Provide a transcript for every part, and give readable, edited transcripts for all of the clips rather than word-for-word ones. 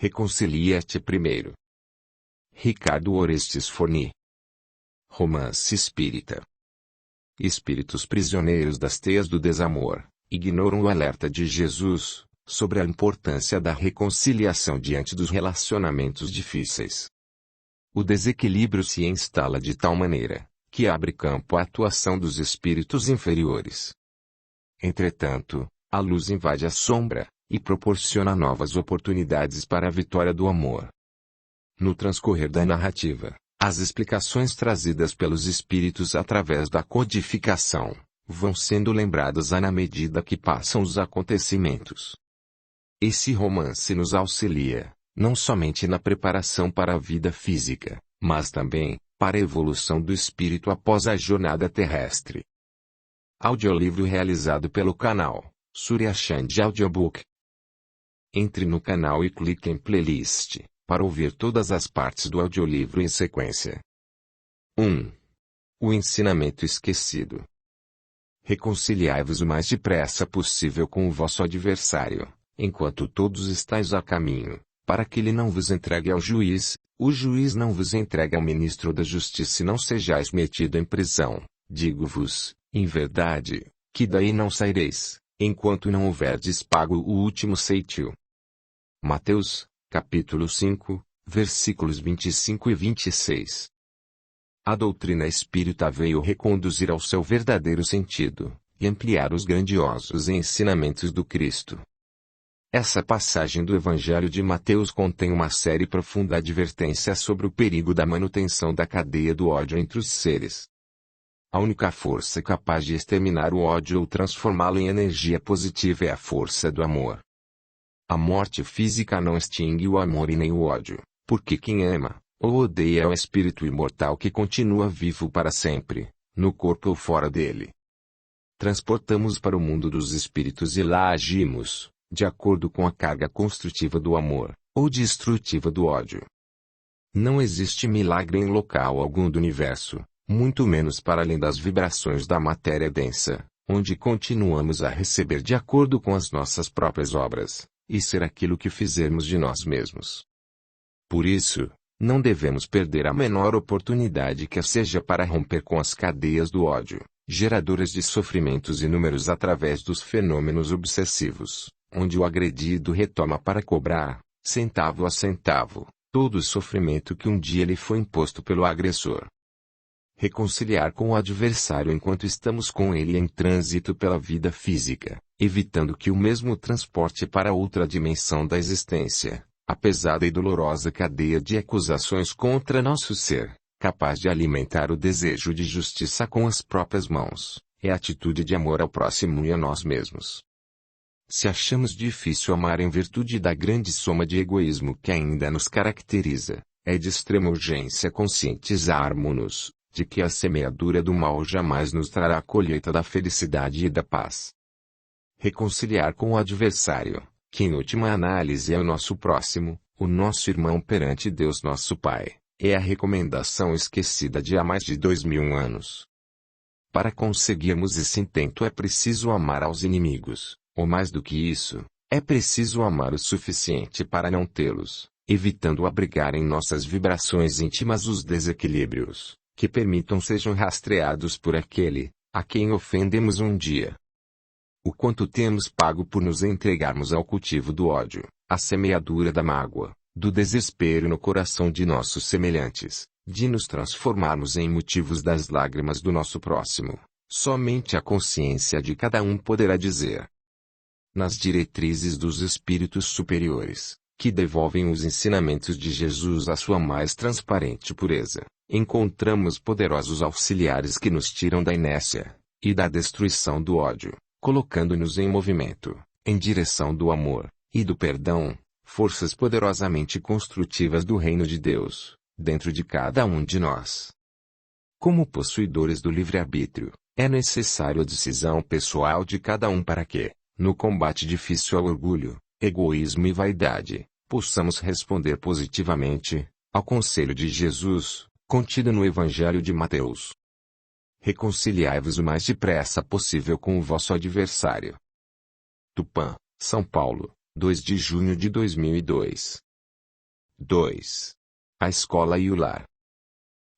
Reconcilia-te primeiro. Ricardo Orestes Forni. Romance espírita. Espíritos prisioneiros das teias do desamor, ignoram o alerta de Jesus sobre a importância da reconciliação diante dos relacionamentos difíceis. O desequilíbrio se instala de tal maneira que abre campo à atuação dos espíritos inferiores. Entretanto, a luz invade a sombra e proporciona novas oportunidades para a vitória do amor. No transcorrer da narrativa, as explicações trazidas pelos espíritos através da codificação vão sendo lembradas na medida que passam os acontecimentos. Esse romance nos auxilia, não somente na preparação para a vida física, mas também para a evolução do espírito após a jornada terrestre. Audiolivro realizado pelo canal Surya Chand Audiobook. Entre no canal e clique em playlist para ouvir todas as partes do audiolivro em sequência. 1. O ensinamento esquecido. Reconciliai-vos o mais depressa possível com o vosso adversário, enquanto todos estáis a caminho, para que ele não vos entregue ao juiz, o juiz não vos entregue ao ministro da justiça e não sejais metido em prisão. Digo-vos, em verdade, que daí não saireis, enquanto não houverdes pago o último ceitil. Mateus, capítulo 5, versículos 25 e 26. A doutrina espírita veio reconduzir ao seu verdadeiro sentido, e ampliar os grandiosos ensinamentos do Cristo. Essa passagem do Evangelho de Mateus contém uma séria e profunda advertência sobre o perigo da manutenção da cadeia do ódio entre os seres. A única força capaz de exterminar o ódio ou transformá-lo em energia positiva é a força do amor. A morte física não extingue o amor e nem o ódio, porque quem ama ou odeia é o espírito imortal que continua vivo para sempre, no corpo ou fora dele. Transportamos para o mundo dos espíritos e lá agimos, de acordo com a carga construtiva do amor, ou destrutiva do ódio. Não existe milagre em local algum do universo, muito menos para além das vibrações da matéria densa, onde continuamos a receber de acordo com as nossas próprias obras, e ser aquilo que fizermos de nós mesmos. Por isso, não devemos perder a menor oportunidade que seja para romper com as cadeias do ódio, geradoras de sofrimentos inúmeros através dos fenômenos obsessivos, onde o agredido retoma para cobrar, centavo a centavo, todo o sofrimento que um dia lhe foi imposto pelo agressor. Reconciliar com o adversário enquanto estamos com ele em trânsito pela vida física, evitando que o mesmo transporte para outra dimensão da existência, a pesada e dolorosa cadeia de acusações contra nosso ser, capaz de alimentar o desejo de justiça com as próprias mãos, é a atitude de amor ao próximo e a nós mesmos. Se achamos difícil amar em virtude da grande soma de egoísmo que ainda nos caracteriza, é de extrema urgência conscientizarmos-nos de que a semeadura do mal jamais nos trará a colheita da felicidade e da paz. Reconciliar com o adversário, que em última análise é o nosso próximo, o nosso irmão perante Deus nosso Pai, é a recomendação esquecida de há mais de 2000 anos. Para conseguirmos esse intento é preciso amar aos inimigos, ou mais do que isso, é preciso amar o suficiente para não tê-los, evitando abrigar em nossas vibrações íntimas os desequilíbrios que permitam sejam rastreados por aquele a quem ofendemos um dia. O quanto temos pago por nos entregarmos ao cultivo do ódio, à semeadura da mágoa, do desespero no coração de nossos semelhantes, de nos transformarmos em motivos das lágrimas do nosso próximo, somente a consciência de cada um poderá dizer. Nas diretrizes dos espíritos superiores, que devolvem os ensinamentos de Jesus à sua mais transparente pureza, encontramos poderosos auxiliares que nos tiram da inércia e da destruição do ódio, colocando-nos em movimento, em direção do amor e do perdão, forças poderosamente construtivas do reino de Deus, dentro de cada um de nós. Como possuidores do livre-arbítrio, é necessário a decisão pessoal de cada um para que, no combate difícil ao orgulho, egoísmo e vaidade, possamos responder positivamente ao conselho de Jesus, contido no Evangelho de Mateus. Reconciliai-vos o mais depressa possível com o vosso adversário. Tupã, São Paulo, 2 de junho de 2002. 2. A escola e o lar.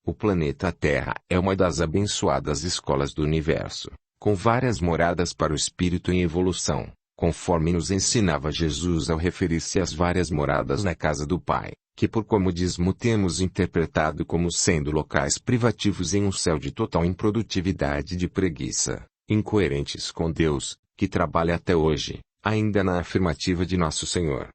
O planeta Terra é uma das abençoadas escolas do universo, com várias moradas para o espírito em evolução, conforme nos ensinava Jesus ao referir-se às várias moradas na casa do Pai, que por comodismo temos interpretado como sendo locais privativos em um céu de total improdutividade e de preguiça, incoerentes com Deus, que trabalha até hoje, ainda na afirmativa de nosso Senhor.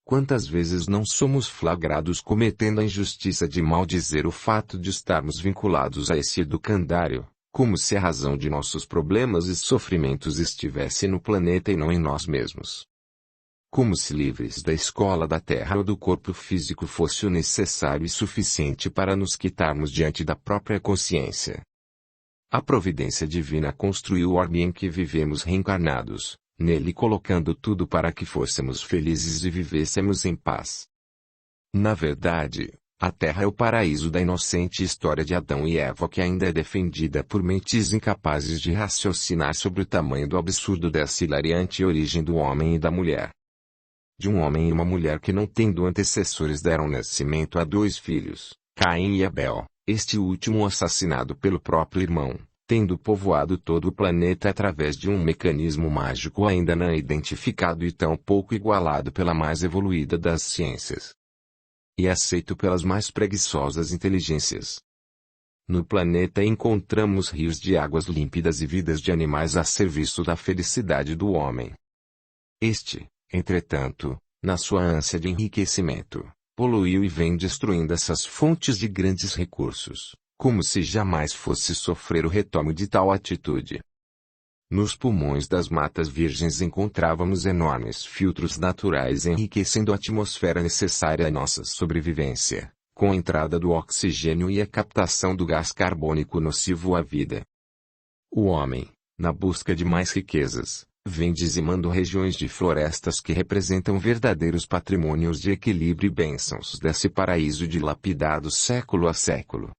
Quantas vezes não somos flagrados cometendo a injustiça de maldizer o fato de estarmos vinculados a esse educandário, como se a razão de nossos problemas e sofrimentos estivesse no planeta e não em nós mesmos. Como se livres da escola da terra ou do corpo físico fosse o necessário e suficiente para nos quitarmos diante da própria consciência. A providência divina construiu o orbe em que vivemos reencarnados, nele colocando tudo para que fôssemos felizes e vivêssemos em paz. Na verdade, a Terra é o paraíso da inocente história de Adão e Eva que ainda é defendida por mentes incapazes de raciocinar sobre o tamanho do absurdo dessa hilariante origem do homem e da mulher. De um homem e uma mulher que não tendo antecessores deram nascimento a 2 filhos, Caim e Abel, este último assassinado pelo próprio irmão, tendo povoado todo o planeta através de um mecanismo mágico ainda não identificado e tão pouco igualado pela mais evoluída das ciências. E aceito pelas mais preguiçosas inteligências. No planeta encontramos rios de águas límpidas e vidas de animais a serviço da felicidade do homem. Este, entretanto, na sua ânsia de enriquecimento, poluiu e vem destruindo essas fontes de grandes recursos, como se jamais fosse sofrer o retorno de tal atitude. Nos pulmões das matas virgens encontrávamos enormes filtros naturais enriquecendo a atmosfera necessária à nossa sobrevivência, com a entrada do oxigênio e a captação do gás carbônico nocivo à vida. O homem, na busca de mais riquezas, vem dizimando regiões de florestas que representam verdadeiros patrimônios de equilíbrio e bênçãos desse paraíso dilapidado século a século.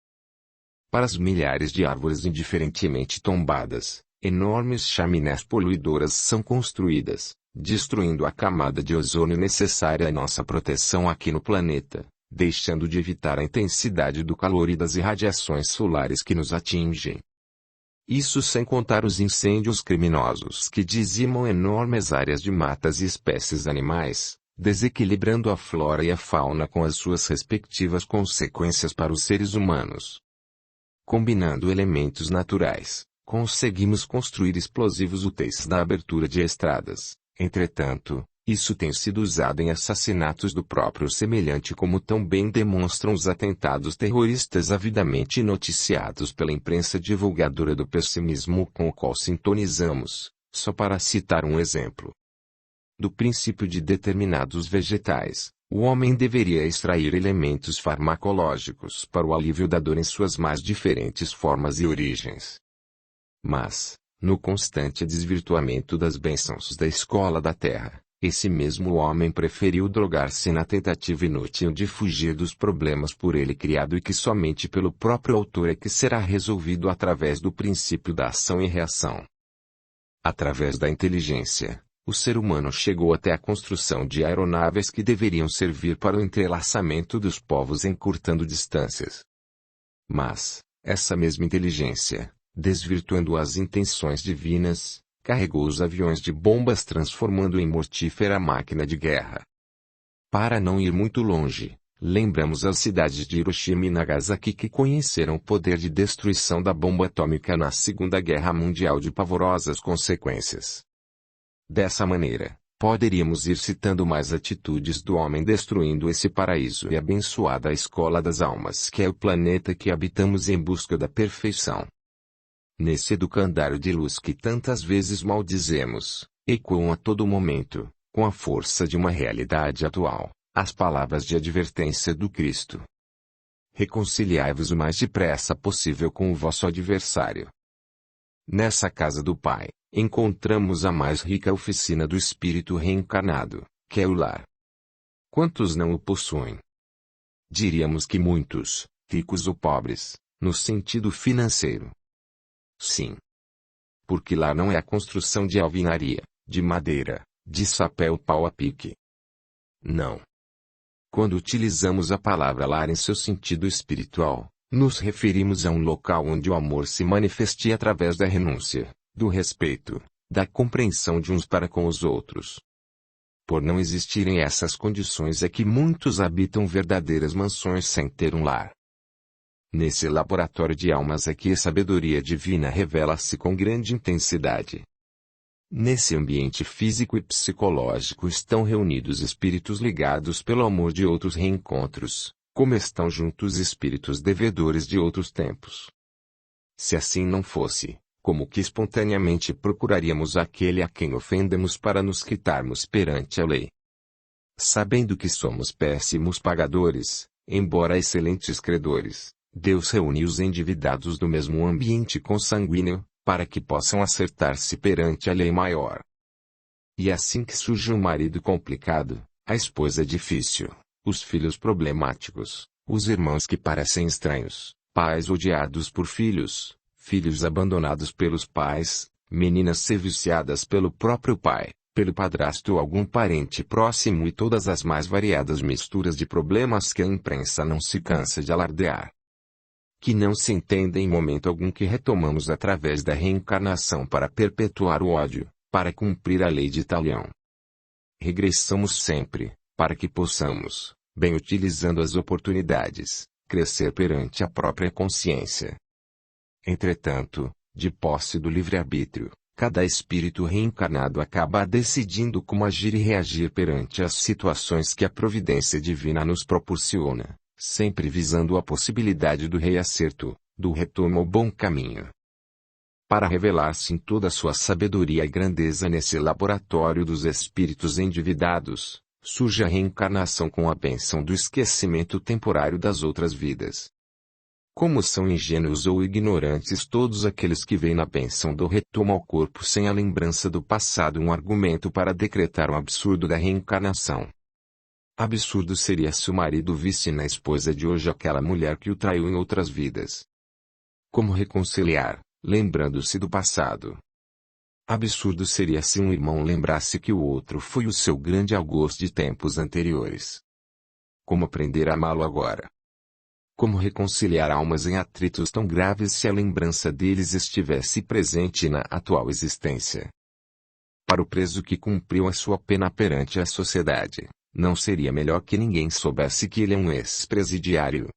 Para as milhares de árvores indiferentemente tombadas, enormes chaminés poluidoras são construídas, destruindo a camada de ozônio necessária à nossa proteção aqui no planeta, deixando de evitar a intensidade do calor e das irradiações solares que nos atingem. Isso sem contar os incêndios criminosos que dizimam enormes áreas de matas e espécies animais, desequilibrando a flora e a fauna com as suas respectivas consequências para os seres humanos. Combinando elementos naturais, conseguimos construir explosivos úteis da abertura de estradas. Entretanto, isso tem sido usado em assassinatos do próprio semelhante, como tão bem demonstram os atentados terroristas avidamente noticiados pela imprensa divulgadora do pessimismo com o qual sintonizamos, só para citar um exemplo. Do princípio de determinados vegetais, o homem deveria extrair elementos farmacológicos para o alívio da dor em suas mais diferentes formas e origens. Mas, no constante desvirtuamento das bênçãos da escola da terra, esse mesmo homem preferiu drogar-se na tentativa inútil de fugir dos problemas por ele criado e que somente pelo próprio autor é que será resolvido através do princípio da ação e reação. Através da inteligência, o ser humano chegou até a construção de aeronaves que deveriam servir para o entrelaçamento dos povos encurtando distâncias. Mas, essa mesma inteligência, desvirtuando as intenções divinas, carregou os aviões de bombas transformando em mortífera máquina de guerra. Para não ir muito longe, lembramos as cidades de Hiroshima e Nagasaki que conheceram o poder de destruição da bomba atômica na Segunda Guerra Mundial de pavorosas consequências. Dessa maneira, poderíamos ir citando mais atitudes do homem destruindo esse paraíso e abençoada a escola das almas que é o planeta que habitamos em busca da perfeição. Nesse educandário de luz que tantas vezes maldizemos, ecoam a todo momento, com a força de uma realidade atual, as palavras de advertência do Cristo. Reconciliai-vos o mais depressa possível com o vosso adversário. Nessa casa do Pai, encontramos a mais rica oficina do Espírito reencarnado, que é o lar. Quantos não o possuem? Diríamos que muitos, ricos ou pobres, no sentido financeiro. Sim. Porque lá não é a construção de alvenaria, de madeira, de chapéu pau a pique. Não. Quando utilizamos a palavra lar em seu sentido espiritual, nos referimos a um local onde o amor se manifeste através da renúncia, do respeito, da compreensão de uns para com os outros. Por não existirem essas condições é que muitos habitam verdadeiras mansões sem ter um lar. Nesse laboratório de almas é que a sabedoria divina revela-se com grande intensidade. Nesse ambiente físico e psicológico estão reunidos espíritos ligados pelo amor de outros reencontros, como estão juntos espíritos devedores de outros tempos. Se assim não fosse, como que espontaneamente procuraríamos aquele a quem ofendemos para nos quitarmos perante a lei? Sabendo que somos péssimos pagadores, embora excelentes credores, Deus reúne os endividados do mesmo ambiente consanguíneo, para que possam acertar-se perante a lei maior. E assim que surge um marido complicado, a esposa difícil, os filhos problemáticos, os irmãos que parecem estranhos, pais odiados por filhos, filhos abandonados pelos pais, meninas serviciadas pelo próprio pai, pelo padrasto ou algum parente próximo e todas as mais variadas misturas de problemas que a imprensa não se cansa de alardear. Que não se entende em momento algum que retomamos através da reencarnação para perpetuar o ódio, para cumprir a lei de Talião. Regressamos sempre, para que possamos, bem utilizando as oportunidades, crescer perante a própria consciência. Entretanto, de posse do livre-arbítrio, cada espírito reencarnado acaba decidindo como agir e reagir perante as situações que a providência divina nos proporciona, sempre visando a possibilidade do reacerto, do retorno ao bom caminho. Para revelar-se em toda a sua sabedoria e grandeza nesse laboratório dos espíritos endividados, surge a reencarnação com a bênção do esquecimento temporário das outras vidas. Como são ingênuos ou ignorantes todos aqueles que veem na bênção do retorno ao corpo sem a lembrança do passado um argumento para decretar o absurdo da reencarnação. Absurdo seria se o marido visse na esposa de hoje aquela mulher que o traiu em outras vidas. Como reconciliar, lembrando-se do passado? Absurdo seria se um irmão lembrasse que o outro foi o seu grande algoz de tempos anteriores. Como aprender a amá-lo agora? Como reconciliar almas em atritos tão graves se a lembrança deles estivesse presente na atual existência? Para o preso que cumpriu a sua pena perante a sociedade, não seria melhor que ninguém soubesse que ele é um ex-presidiário?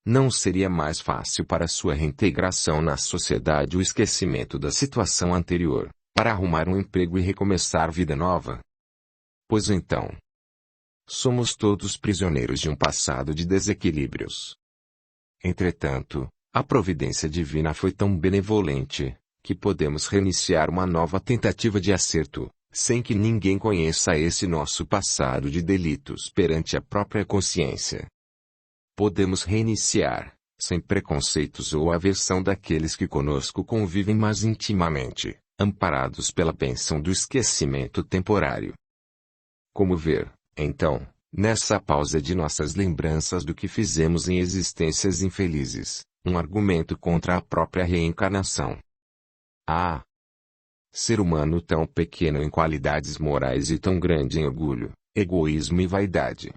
Não seria mais fácil para sua reintegração na sociedade o esquecimento da situação anterior, para arrumar um emprego e recomeçar vida nova? Pois então, somos todos prisioneiros de um passado de desequilíbrios. Entretanto, a providência divina foi tão benevolente, que podemos reiniciar uma nova tentativa de acerto, sem que ninguém conheça esse nosso passado de delitos perante a própria consciência. Podemos reiniciar, sem preconceitos ou aversão daqueles que conosco convivem mais intimamente, amparados pela bênção do esquecimento temporário. Como ver, então, nessa pausa de nossas lembranças do que fizemos em existências infelizes, um argumento contra a própria reencarnação? Ah! Ser humano tão pequeno em qualidades morais e tão grande em orgulho, egoísmo e vaidade.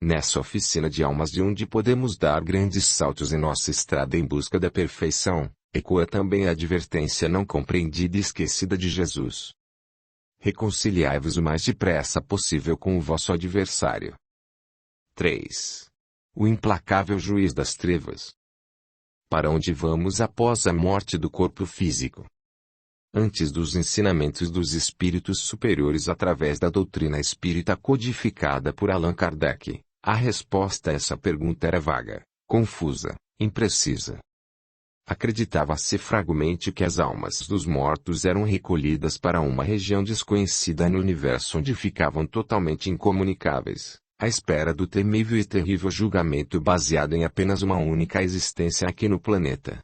Nessa oficina de almas de onde podemos dar grandes saltos em nossa estrada em busca da perfeição, ecoa também a advertência não compreendida e esquecida de Jesus. Reconciliai-vos o mais depressa possível com o vosso adversário. 3. O implacável juiz das trevas. Para onde vamos após a morte do corpo físico? Antes dos ensinamentos dos espíritos superiores através da doutrina espírita codificada por Allan Kardec, a resposta a essa pergunta era vaga, confusa, imprecisa. Acreditava-se fragmente que as almas dos mortos eram recolhidas para uma região desconhecida no universo onde ficavam totalmente incomunicáveis, à espera do temível e terrível julgamento baseado em apenas uma única existência aqui no planeta.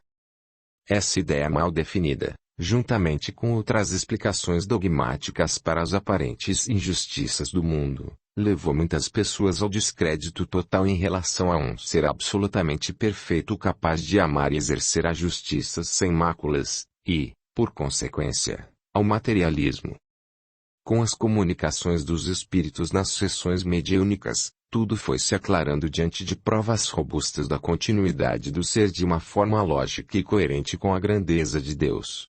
Essa ideia mal definida, juntamente com outras explicações dogmáticas para as aparentes injustiças do mundo, levou muitas pessoas ao descrédito total em relação a um ser absolutamente perfeito capaz de amar e exercer a justiça sem máculas, e, por consequência, ao materialismo. Com as comunicações dos espíritos nas sessões mediúnicas, Tudo foi se aclarando diante de provas robustas da continuidade do ser de uma forma lógica e coerente com a grandeza de Deus.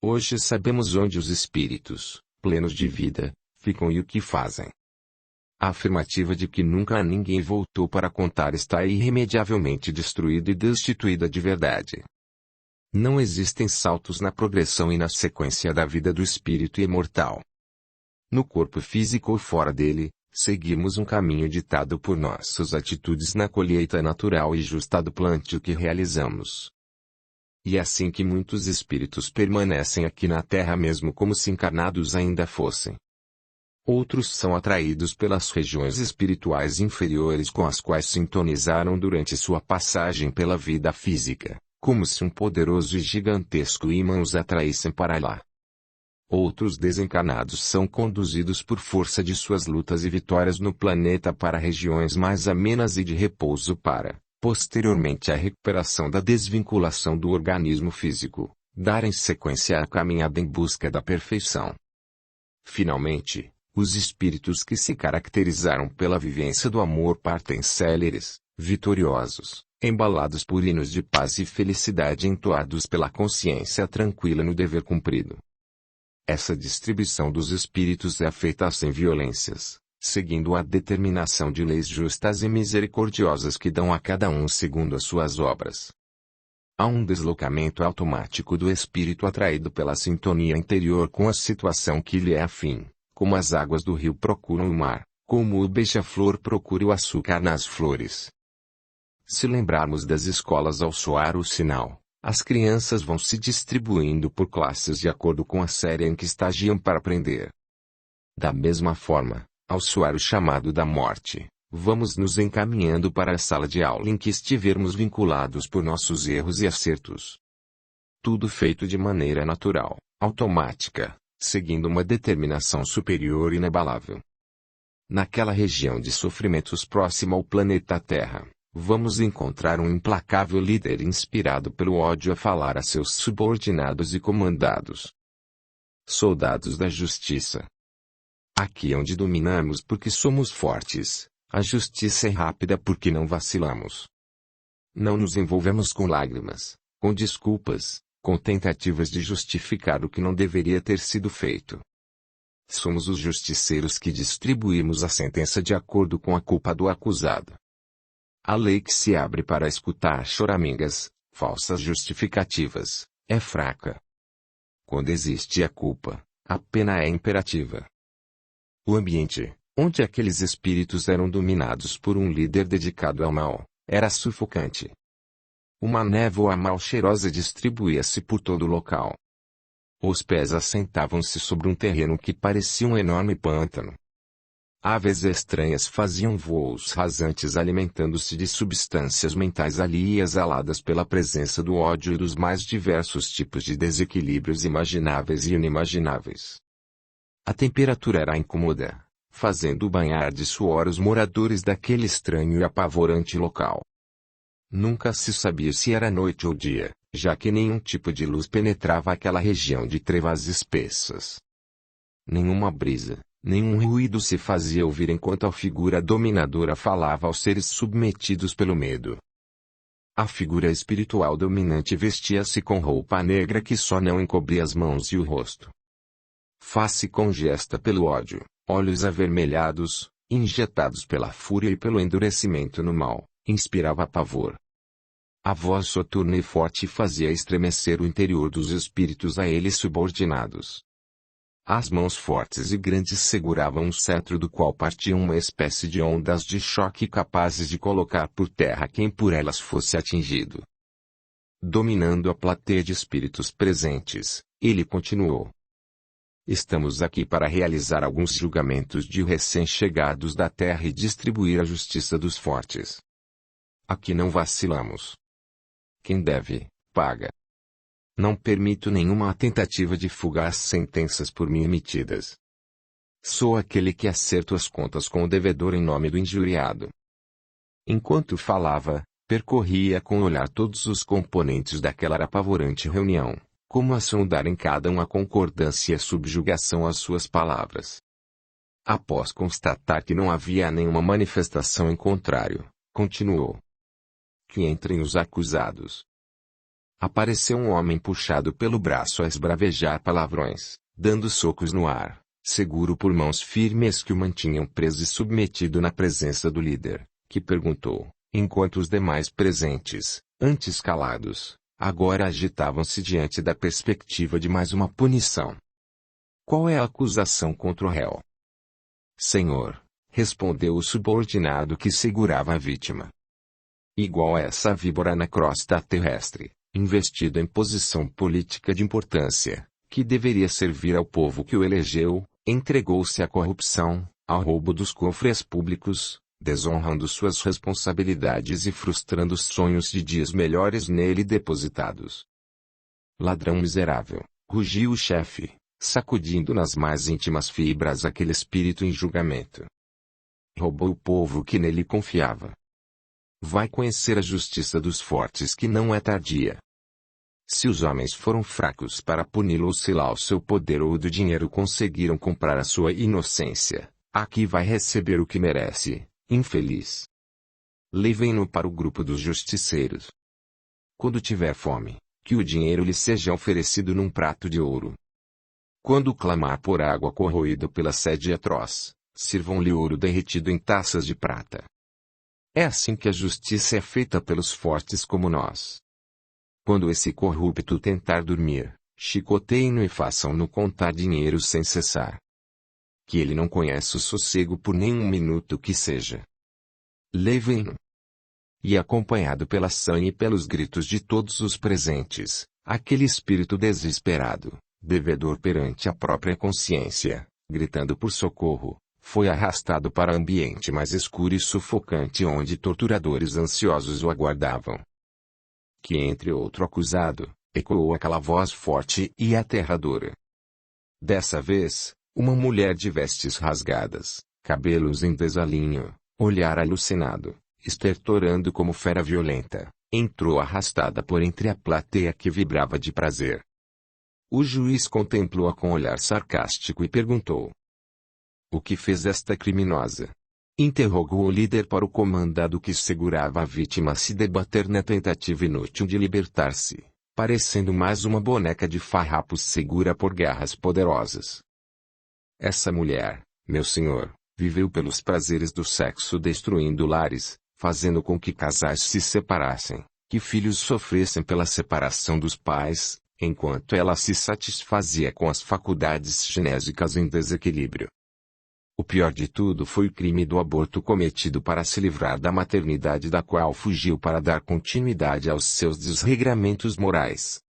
Hoje sabemos onde os espíritos, plenos de vida, ficam e o que fazem. A afirmativa de que nunca ninguém voltou para contar está irremediavelmente destruída e destituída de verdade. Não existem saltos na progressão e na sequência da vida do espírito imortal. No corpo físico ou fora dele, seguimos um caminho ditado por nossas atitudes na colheita natural e justa do plantio que realizamos. E é assim que muitos espíritos permanecem aqui na Terra mesmo como se encarnados ainda fossem. Outros são atraídos pelas regiões espirituais inferiores com as quais sintonizaram durante sua passagem pela vida física, como se um poderoso e gigantesco ímã os atraíssem para lá. Outros desencarnados são conduzidos por força de suas lutas e vitórias no planeta para regiões mais amenas e de repouso para, posteriormente à recuperação da desvinculação do organismo físico, darem sequência à caminhada em busca da perfeição. Finalmente, os espíritos que se caracterizaram pela vivência do amor partem céleres, vitoriosos, embalados por hinos de paz e felicidade entoados pela consciência tranquila no dever cumprido. Essa distribuição dos espíritos é feita sem violências, seguindo a determinação de leis justas e misericordiosas que dão a cada um segundo as suas obras. Há um deslocamento automático do espírito atraído pela sintonia interior com a situação que lhe é afim, como as águas do rio procuram o mar, como o beija-flor procura o açúcar nas flores. Se lembrarmos das escolas ao soar o sinal, as crianças vão se distribuindo por classes de acordo com a série em que estagiam para aprender. Da mesma forma, ao soar o chamado da morte, vamos nos encaminhando para a sala de aula em que estivermos vinculados por nossos erros e acertos. Tudo feito de maneira natural, automática, seguindo uma determinação superior e inabalável. Naquela região de sofrimentos próxima ao planeta Terra, vamos encontrar um implacável líder inspirado pelo ódio a falar a seus subordinados e comandados. Soldados da justiça. Aqui é onde dominamos porque somos fortes, a justiça é rápida porque não vacilamos. Não nos envolvemos com lágrimas, com desculpas, com tentativas de justificar o que não deveria ter sido feito. Somos os justiceiros que distribuímos a sentença de acordo com a culpa do acusado. A lei que se abre para escutar choramingas, falsas justificativas, é fraca. Quando existe a culpa, a pena é imperativa. O ambiente, onde aqueles espíritos eram dominados por um líder dedicado ao mal, era sufocante. Uma névoa mal cheirosa distribuía-se por todo o local. Os pés assentavam-se sobre um terreno que parecia um enorme pântano. Aves estranhas faziam voos rasantes alimentando-se de substâncias mentais ali exaladas pela presença do ódio e dos mais diversos tipos de desequilíbrios imagináveis e inimagináveis. A temperatura era incômoda, fazendo banhar de suor os moradores daquele estranho e apavorante local. Nunca se sabia se era noite ou dia, já que nenhum tipo de luz penetrava aquela região de trevas espessas. Nenhuma brisa, nenhum ruído se fazia ouvir enquanto a figura dominadora falava aos seres submetidos pelo medo. A figura espiritual dominante vestia-se com roupa negra que só não encobria as mãos e o rosto. Face congesta pelo ódio, olhos avermelhados, injetados pela fúria e pelo endurecimento no mal, inspirava pavor. A voz soturna e forte fazia estremecer o interior dos espíritos a ele subordinados. As mãos fortes e grandes seguravam um cetro do qual partiam uma espécie de ondas de choque capazes de colocar por terra quem por elas fosse atingido. Dominando a plateia de espíritos presentes, ele continuou: Estamos aqui para realizar alguns julgamentos de recém-chegados da terra e distribuir a justiça dos fortes. Aqui não vacilamos. Quem deve, paga. Não permito nenhuma tentativa de fugar as sentenças por mim emitidas. Sou aquele que acerto as contas com o devedor em nome do injuriado. Enquanto falava, percorria com o olhar todos os componentes daquela apavorante reunião, como a sondar em cada um a concordância e a subjugação às suas palavras. Após constatar que não havia nenhuma manifestação em contrário, continuou: que entrem os acusados. Apareceu um homem puxado pelo braço a esbravejar palavrões, dando socos no ar, seguro por mãos firmes que o mantinham preso e submetido na presença do líder, que perguntou, enquanto os demais presentes, antes calados, agora agitavam-se diante da perspectiva de mais uma punição. Qual é a acusação contra o réu? Senhor, respondeu o subordinado que segurava a vítima. Igual a essa víbora na crosta terrestre, investido em posição política de importância, que deveria servir ao povo que o elegeu, entregou-se à corrupção, ao roubo dos cofres públicos, desonrando suas responsabilidades e frustrando os sonhos de dias melhores nele depositados. Ladrão miserável, rugiu o chefe, sacudindo nas mais íntimas fibras aquele espírito em julgamento. Roubou o povo que nele confiava. Vai conhecer a justiça dos fortes que não é tardia. Se os homens foram fracos para puni-lo ou se lá o seu poder ou do dinheiro conseguiram comprar a sua inocência, aqui vai receber o que merece, infeliz. Levem-no para o grupo dos justiceiros. Quando tiver fome, que o dinheiro lhe seja oferecido num prato de ouro. Quando clamar por água corroída pela sede atroz, sirvam-lhe ouro derretido em taças de prata. É assim que a justiça é feita pelos fortes como nós. Quando esse corrupto tentar dormir, chicoteiem-no e façam-no contar dinheiro sem cessar. Que ele não conhece o sossego por nenhum minuto que seja. Levem-no. E acompanhado pela ação e pelos gritos de todos os presentes, aquele espírito desesperado, devedor perante a própria consciência, gritando por socorro, foi arrastado para ambiente mais escuro e sufocante onde torturadores ansiosos o aguardavam. Que entre outro acusado, ecoou aquela voz forte e aterradora. Dessa vez, uma mulher de vestes rasgadas, cabelos em desalinho, olhar alucinado, estertorando como fera violenta, entrou arrastada por entre a plateia que vibrava de prazer. O juiz contemplou-a com olhar sarcástico e perguntou: o que fez esta criminosa? Interrogou o líder para o comandado que segurava a vítima a se debater na tentativa inútil de libertar-se, parecendo mais uma boneca de farrapos segura por garras poderosas. Essa mulher, meu senhor, viveu pelos prazeres do sexo destruindo lares, fazendo com que casais se separassem, que filhos sofressem pela separação dos pais, enquanto ela se satisfazia com as faculdades genésicas em desequilíbrio. O pior de tudo foi o crime do aborto cometido para se livrar da maternidade da qual fugiu para dar continuidade aos seus desregramentos morais.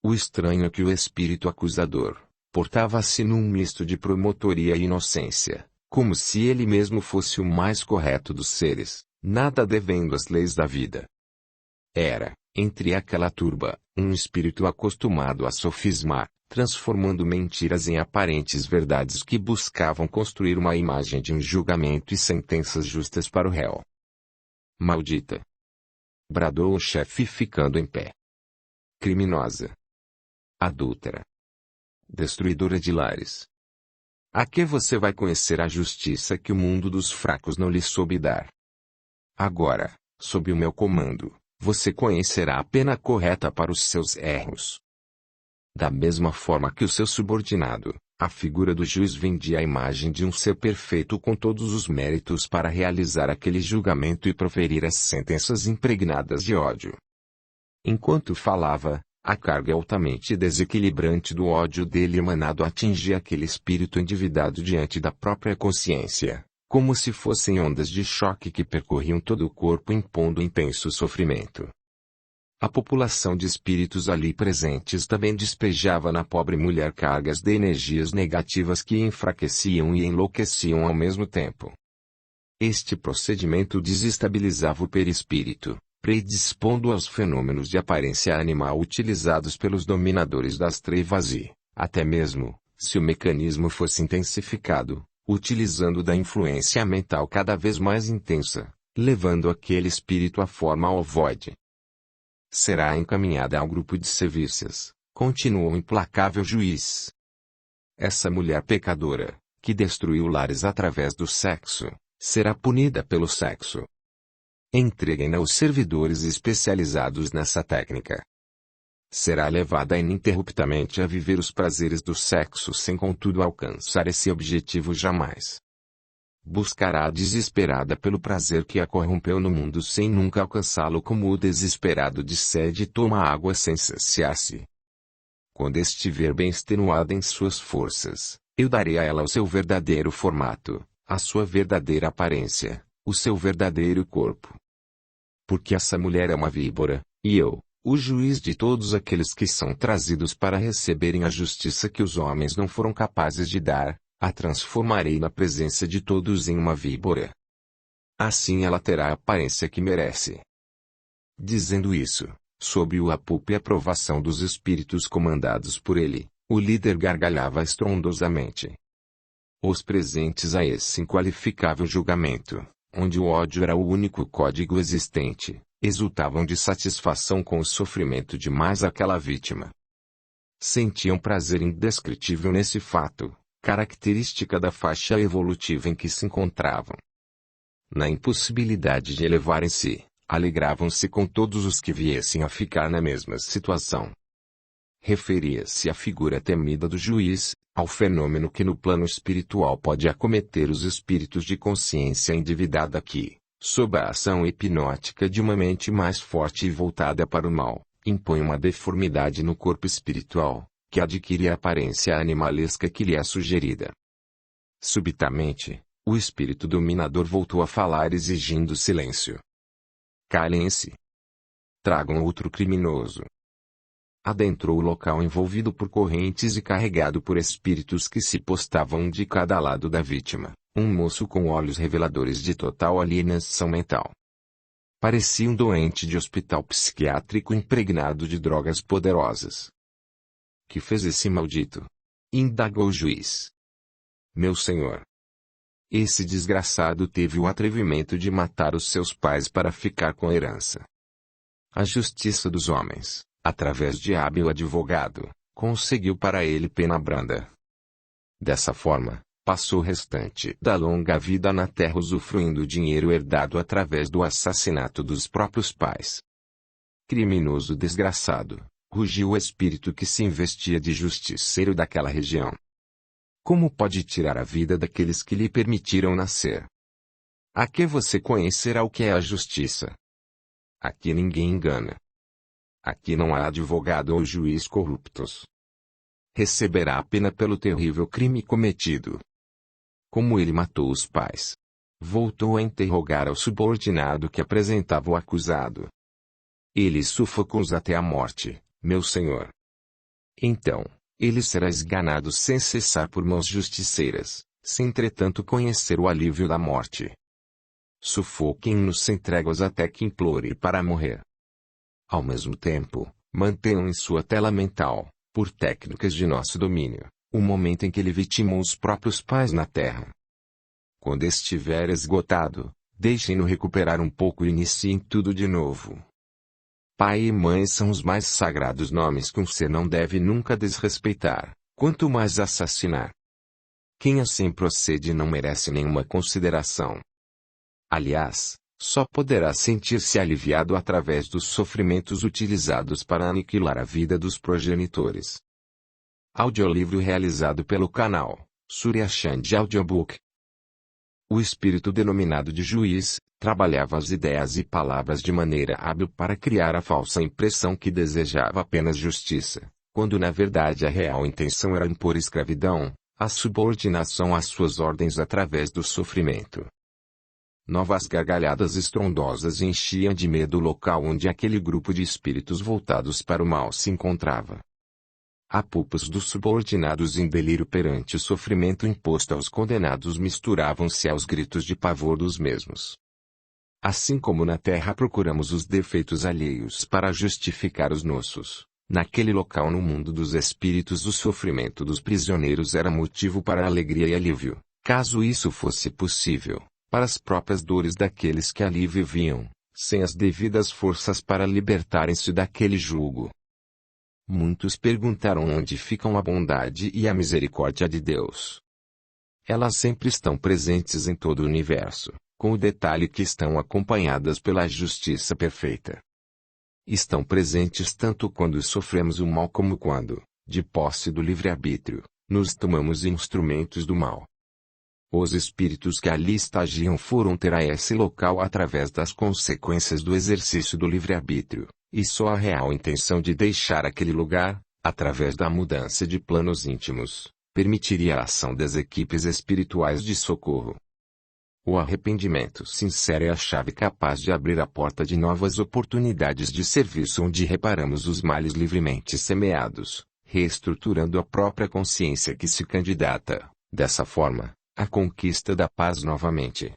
O estranho é que o espírito acusador portava-se num misto de promotoria e inocência, como se ele mesmo fosse o mais correto dos seres, nada devendo às leis da vida. Era, entre aquela turba, um espírito acostumado a sofismar, transformando mentiras em aparentes verdades que buscavam construir uma imagem de um julgamento e sentenças justas para o réu. Maldita! Bradou o chefe ficando em pé. Criminosa! Adúltera! Destruidora de lares! A que você vai conhecer a justiça que o mundo dos fracos não lhe soube dar? Agora, sob o meu comando, você conhecerá a pena correta para os seus erros. Da mesma forma que o seu subordinado, a figura do juiz vendia a imagem de um ser perfeito com todos os méritos para realizar aquele julgamento e proferir as sentenças impregnadas de ódio. Enquanto falava, a carga altamente desequilibrante do ódio dele emanado atingia aquele espírito endividado diante da própria consciência, como se fossem ondas de choque que percorriam todo o corpo impondo intenso sofrimento. A população de espíritos ali presentes também despejava na pobre mulher cargas de energias negativas que enfraqueciam e enlouqueciam ao mesmo tempo. Este procedimento desestabilizava o perispírito, predispondo aos fenômenos de aparência animal utilizados pelos dominadores das trevas e, até mesmo, se o mecanismo fosse intensificado, utilizando da influência mental cada vez mais intensa, levando aquele espírito à forma ovoide. Será encaminhada ao grupo de serviços, continuou o implacável juiz. Essa mulher pecadora, que destruiu lares através do sexo, será punida pelo sexo. Entreguem-na aos servidores especializados nessa técnica. Será levada ininterruptamente a viver os prazeres do sexo sem contudo alcançar esse objetivo jamais. Buscará desesperada pelo prazer que a corrompeu no mundo sem nunca alcançá-lo, como o desesperado de sede toma água sem saciar-se. Quando estiver bem extenuada em suas forças, eu darei a ela o seu verdadeiro formato, a sua verdadeira aparência, o seu verdadeiro corpo. Porque essa mulher é uma víbora, e eu, o juiz de todos aqueles que são trazidos para receberem a justiça que os homens não foram capazes de dar, a transformarei na presença de todos em uma víbora. Assim ela terá a aparência que merece. Dizendo isso, sob o apupo e aprovação dos espíritos comandados por ele, o líder gargalhava estrondosamente. Os presentes a esse inqualificável julgamento, onde o ódio era o único código existente, exultavam de satisfação com o sofrimento de mais aquela vítima. Sentiam prazer indescritível nesse fato, característica da faixa evolutiva em que se encontravam. Na impossibilidade de elevarem-se, alegravam-se com todos os que viessem a ficar na mesma situação. Referia-se à figura temida do juiz, ao fenômeno que no plano espiritual pode acometer os espíritos de consciência endividada que, sob a ação hipnótica de uma mente mais forte e voltada para o mal, impõe uma deformidade no corpo espiritual, que adquire a aparência animalesca que lhe é sugerida. Subitamente, o espírito dominador voltou a falar exigindo silêncio. Calem-se. Tragam outro criminoso. Adentrou o local envolvido por correntes e carregado por espíritos que se postavam um de cada lado da vítima, um moço com olhos reveladores de total alienação mental. Parecia um doente de hospital psiquiátrico impregnado de drogas poderosas. Que fez esse maldito? Indagou o juiz. Meu senhor. Esse desgraçado teve o atrevimento de matar os seus pais para ficar com a herança. A justiça dos homens, através de hábil advogado, conseguiu para ele pena branda. Dessa forma, passou o restante da longa vida na terra usufruindo o dinheiro herdado através do assassinato dos próprios pais. Criminoso desgraçado, rugiu o espírito que se investia de justiceiro daquela região. Como pode tirar a vida daqueles que lhe permitiram nascer? Aqui você conhecerá o que é a justiça. Aqui ninguém engana. Aqui não há advogado ou juiz corruptos. Receberá a pena pelo terrível crime cometido. Como ele matou os pais? Voltou a interrogar ao subordinado que apresentava o acusado. Ele sufocou-os até a morte, meu senhor. Então, ele será esganado sem cessar por mãos justiceiras, sem entretanto conhecer o alívio da morte. Sufoquem-nos sem tréguas até que implore para morrer. Ao mesmo tempo, mantenham em sua tela mental, por técnicas de nosso domínio, o momento em que ele vitimou os próprios pais na terra. Quando estiver esgotado, deixem-no recuperar um pouco e iniciem tudo de novo. Pai e mãe são os mais sagrados nomes que um ser não deve nunca desrespeitar, quanto mais assassinar. Quem assim procede não merece nenhuma consideração. Aliás, só poderá sentir-se aliviado através dos sofrimentos utilizados para aniquilar a vida dos progenitores. Audiolivro realizado pelo canal Surya Chand Audiobook. O espírito denominado de juiz, trabalhava as ideias e palavras de maneira hábil para criar a falsa impressão que desejava apenas justiça, quando na verdade a real intenção era impor escravidão, a subordinação às suas ordens através do sofrimento. Novas gargalhadas estrondosas enchiam de medo o local onde aquele grupo de espíritos voltados para o mal se encontrava. Apupos dos subordinados em delírio perante o sofrimento imposto aos condenados misturavam-se aos gritos de pavor dos mesmos. Assim como na terra procuramos os defeitos alheios para justificar os nossos, naquele local no mundo dos espíritos o sofrimento dos prisioneiros era motivo para alegria e alívio, caso isso fosse possível, para as próprias dores daqueles que ali viviam, sem as devidas forças para libertarem-se daquele jugo. Muitos perguntaram onde ficam a bondade e a misericórdia de Deus. Elas sempre estão presentes em todo o universo, com o detalhe que estão acompanhadas pela justiça perfeita. Estão presentes tanto quando sofremos o mal como quando, de posse do livre-arbítrio, nos tomamos instrumentos do mal. Os espíritos que ali estagiam foram ter a esse local através das consequências do exercício do livre-arbítrio, e só a real intenção de deixar aquele lugar, através da mudança de planos íntimos, permitiria a ação das equipes espirituais de socorro. O arrependimento sincero é a chave capaz de abrir a porta de novas oportunidades de serviço onde reparamos os males livremente semeados, reestruturando a própria consciência que se candidata, dessa forma, à conquista da paz novamente.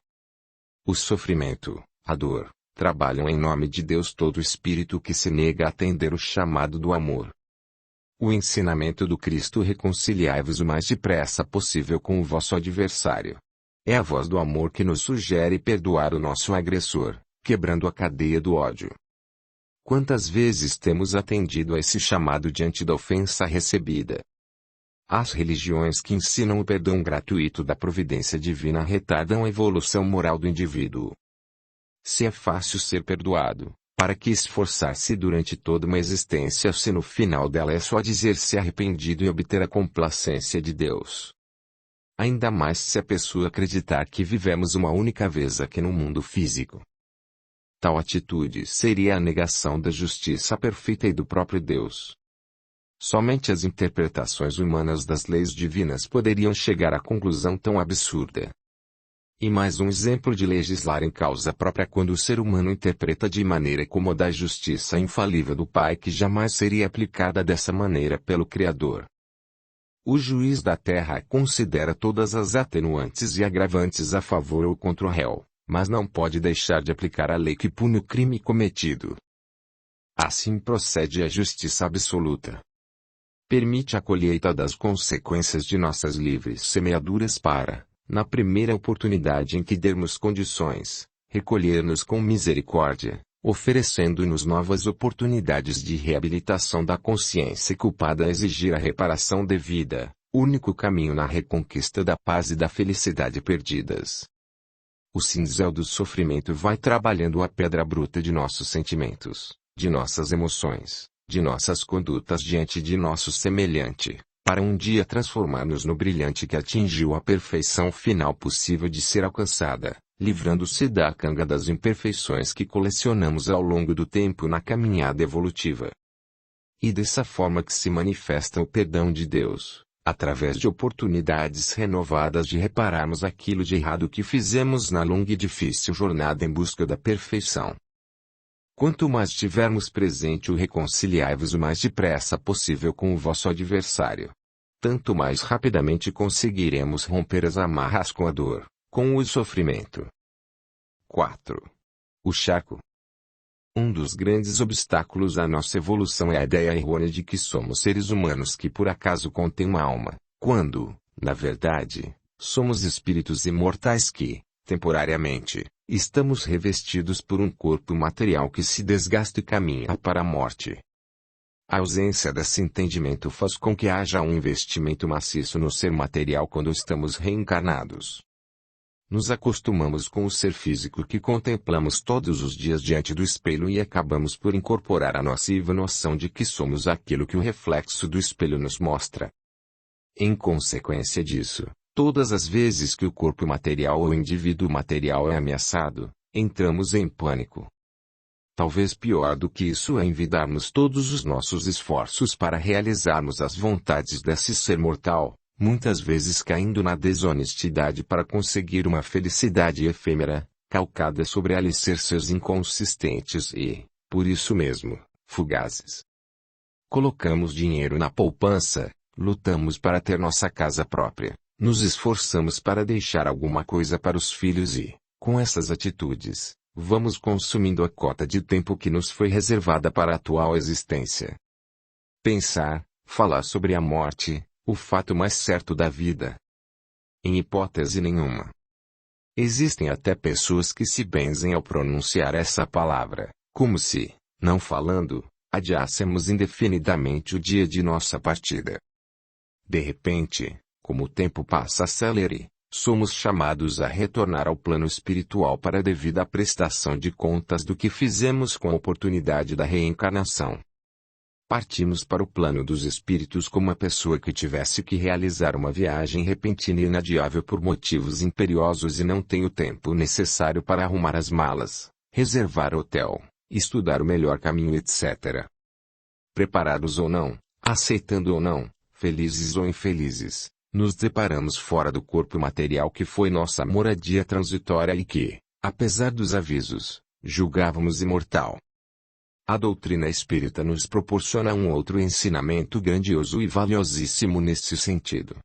O sofrimento, a dor, trabalham em nome de Deus todo espírito que se nega a atender o chamado do amor. O ensinamento do Cristo reconciliai-vos o mais depressa possível com o vosso adversário. É a voz do amor que nos sugere perdoar o nosso agressor, quebrando a cadeia do ódio. Quantas vezes temos atendido a esse chamado diante da ofensa recebida? As religiões que ensinam o perdão gratuito da providência divina retardam a evolução moral do indivíduo. Se é fácil ser perdoado, para que esforçar-se durante toda uma existência se no final dela é só dizer-se arrependido e obter a complacência de Deus? Ainda mais se a pessoa acreditar que vivemos uma única vez aqui no mundo físico. Tal atitude seria a negação da justiça perfeita e do próprio Deus. Somente as interpretações humanas das leis divinas poderiam chegar à conclusão tão absurda. E mais um exemplo de legislar em causa própria quando o ser humano interpreta de maneira cômoda a justiça infalível do Pai que jamais seria aplicada dessa maneira pelo Criador. O juiz da terra considera todas as atenuantes e agravantes a favor ou contra o réu, mas não pode deixar de aplicar a lei que pune o crime cometido. Assim procede a justiça absoluta. Permite a colheita das consequências de nossas livres semeaduras para, na primeira oportunidade em que dermos condições, recolher-nos com misericórdia, oferecendo-nos novas oportunidades de reabilitação da consciência culpada a exigir a reparação devida, único caminho na reconquista da paz e da felicidade perdidas. O cinzel do sofrimento vai trabalhando a pedra bruta de nossos sentimentos, de nossas emoções, de nossas condutas diante de nosso semelhante, para um dia transformar-nos no brilhante que atingiu a perfeição final possível de ser alcançada, livrando-se da canga das imperfeições que colecionamos ao longo do tempo na caminhada evolutiva. E dessa forma que se manifesta o perdão de Deus, através de oportunidades renovadas de repararmos aquilo de errado que fizemos na longa e difícil jornada em busca da perfeição. Quanto mais tivermos presente o reconciliai-vos o mais depressa possível com o vosso adversário, tanto mais rapidamente conseguiremos romper as amarras com a dor, com o sofrimento. 4. O charco. Um dos grandes obstáculos à nossa evolução é a ideia errônea de que somos seres humanos que por acaso contêm uma alma, quando, na verdade, somos espíritos imortais que, temporariamente, estamos revestidos por um corpo material que se desgasta e caminha para a morte. A ausência desse entendimento faz com que haja um investimento maciço no ser material quando estamos reencarnados. Nos acostumamos com o ser físico que contemplamos todos os dias diante do espelho e acabamos por incorporar a nociva noção de que somos aquilo que o reflexo do espelho nos mostra. Em consequência disso, todas as vezes que o corpo material ou o indivíduo material é ameaçado, entramos em pânico. Talvez pior do que isso é envidarmos todos os nossos esforços para realizarmos as vontades desse ser mortal, muitas vezes caindo na desonestidade para conseguir uma felicidade efêmera, calcada sobre alicerces inconsistentes e, por isso mesmo, fugazes. Colocamos dinheiro na poupança, lutamos para ter nossa casa própria, nos esforçamos para deixar alguma coisa para os filhos e, com essas atitudes, vamos consumindo a cota de tempo que nos foi reservada para a atual existência. Pensar, falar sobre a morte, o fato mais certo da vida. Em hipótese nenhuma. Existem até pessoas que se benzem ao pronunciar essa palavra, como se, não falando, adiássemos indefinidamente o dia de nossa partida. De repente, como o tempo passa acelere, somos chamados a retornar ao plano espiritual para a devida prestação de contas do que fizemos com a oportunidade da reencarnação. Partimos para o plano dos espíritos como uma pessoa que tivesse que realizar uma viagem repentina e inadiável por motivos imperiosos e não tem o tempo necessário para arrumar as malas, reservar hotel, estudar o melhor caminho, etc. Preparados ou não, aceitando ou não, felizes ou infelizes, nos deparamos fora do corpo material que foi nossa moradia transitória e que, apesar dos avisos, julgávamos imortal. A doutrina espírita nos proporciona um outro ensinamento grandioso e valiosíssimo nesse sentido.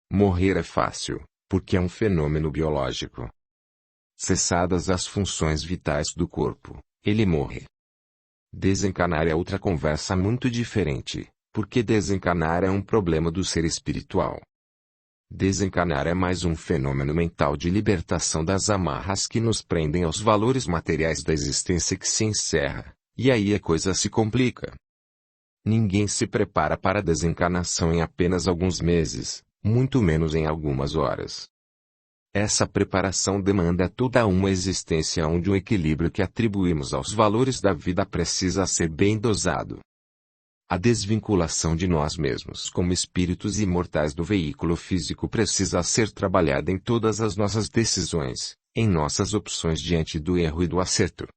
Morrer é fácil, porque é um fenômeno biológico. Cessadas as funções vitais do corpo, ele morre. Desencarnar é outra conversa muito diferente, porque desencarnar é um problema do ser espiritual. Desencarnar é mais um fenômeno mental de libertação das amarras que nos prendem aos valores materiais da existência que se encerra. E aí a coisa se complica. Ninguém se prepara para a desencarnação em apenas alguns meses, muito menos em algumas horas. Essa preparação demanda toda uma existência onde o equilíbrio que atribuímos aos valores da vida precisa ser bem dosado. A desvinculação de nós mesmos como espíritos imortais do veículo físico precisa ser trabalhada em todas as nossas decisões, em nossas opções diante do erro e do acerto.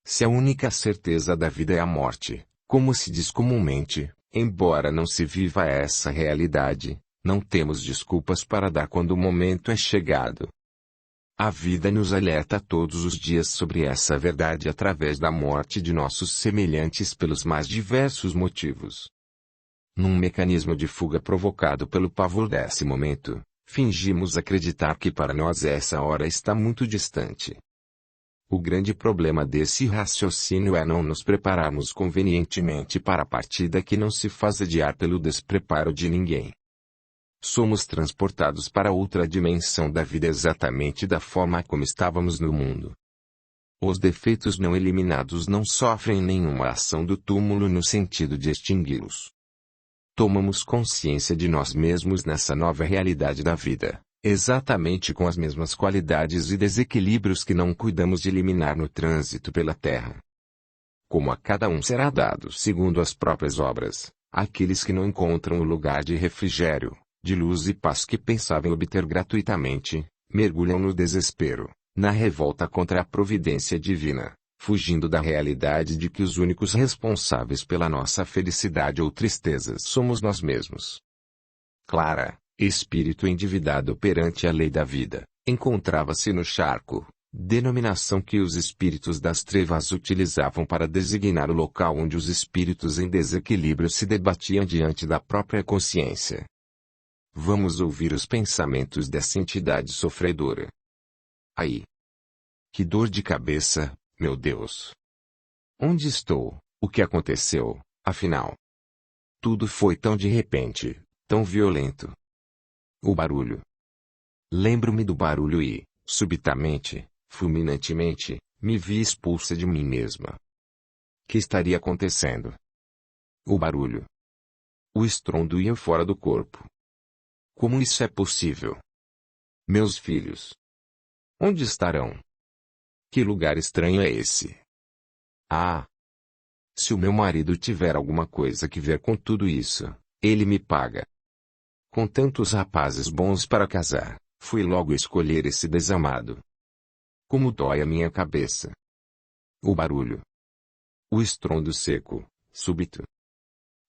Se a única certeza da vida é a morte, como se diz comumente, embora não se viva essa realidade, não temos desculpas para dar quando o momento é chegado. A vida nos alerta todos os dias sobre essa verdade através da morte de nossos semelhantes pelos mais diversos motivos. Num mecanismo de fuga provocado pelo pavor desse momento, fingimos acreditar que para nós essa hora está muito distante. O grande problema desse raciocínio é não nos prepararmos convenientemente para a partida que não se faz adiar pelo despreparo de ninguém. Somos transportados para outra dimensão da vida exatamente da forma como estávamos no mundo. Os defeitos não eliminados não sofrem nenhuma ação do túmulo no sentido de extingui-los. Tomamos consciência de nós mesmos nessa nova realidade da vida, exatamente com as mesmas qualidades e desequilíbrios que não cuidamos de eliminar no trânsito pela terra. Como a cada um será dado segundo as próprias obras, aqueles que não encontram o lugar de refrigério, de luz e paz que pensavam obter gratuitamente, mergulham no desespero, na revolta contra a providência divina, fugindo da realidade de que os únicos responsáveis pela nossa felicidade ou tristeza somos nós mesmos. Clara, espírito endividado perante a lei da vida, encontrava-se no charco, denominação que os espíritos das trevas utilizavam para designar o local onde os espíritos em desequilíbrio se debatiam diante da própria consciência. Vamos ouvir os pensamentos dessa entidade sofredora. Ai! Que dor de cabeça, meu Deus! Onde estou? O que aconteceu, afinal? Tudo foi tão de repente, tão violento. O barulho. Lembro-me do barulho e, subitamente, fulminantemente, me vi expulsa de mim mesma. Que estaria acontecendo? O barulho. O estrondo ia fora do corpo. Como isso é possível? Meus filhos. Onde estarão? Que lugar estranho é esse? Ah! Se o meu marido tiver alguma coisa que ver com tudo isso, ele me paga. Com tantos rapazes bons para casar, fui logo escolher esse desamado. Como dói a minha cabeça. O barulho. O estrondo seco, súbito.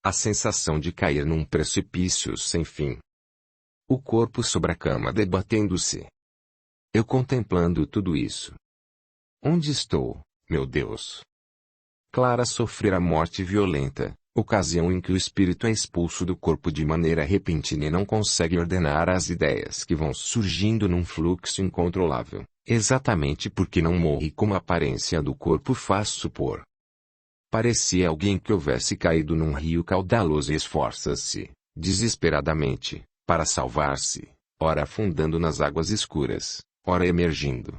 A sensação de cair num precipício sem fim. O corpo sobre a cama debatendo-se. Eu contemplando tudo isso. Onde estou, meu Deus? Clara sofrerá morte violenta, ocasião em que o espírito é expulso do corpo de maneira repentina e não consegue ordenar as ideias que vão surgindo num fluxo incontrolável, exatamente porque não morre como a aparência do corpo faz supor. Parecia alguém que houvesse caído num rio caudaloso e esforça-se, desesperadamente, para salvar-se, ora afundando nas águas escuras, ora emergindo.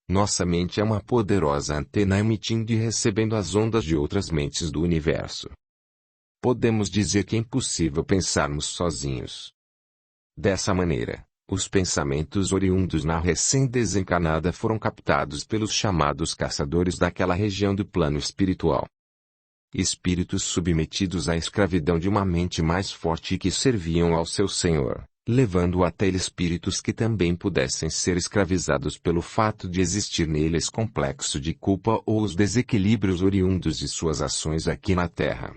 Nossa mente é uma poderosa antena emitindo e recebendo as ondas de outras mentes do universo. Podemos dizer que é impossível pensarmos sozinhos. Dessa maneira, Os pensamentos oriundos na recém-desencarnada foram captados pelos chamados caçadores daquela região do plano espiritual. Espíritos submetidos à escravidão de uma mente mais forte e que serviam ao seu Senhor, levando até ele espíritos que também pudessem ser escravizados pelo fato de existir neles complexo de culpa ou os desequilíbrios oriundos de suas ações aqui na Terra.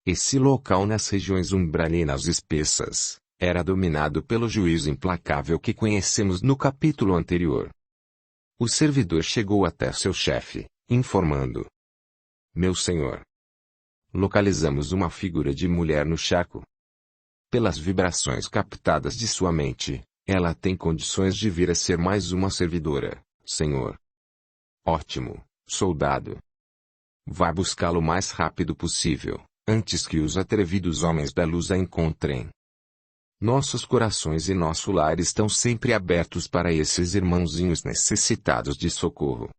Esse local nas regiões umbralinas espessas, era dominado pelo juízo implacável que conhecemos no capítulo anterior. O servidor chegou até seu chefe, informando: Meu senhor, localizamos uma figura de mulher no charco. Pelas vibrações captadas de sua mente, ela tem condições de vir a ser mais uma servidora, senhor. Ótimo, soldado. Vá buscá-lo o mais rápido possível, antes que os atrevidos homens da luz a encontrem. Nossos corações e nosso lar estão sempre abertos para esses irmãozinhos necessitados de socorro.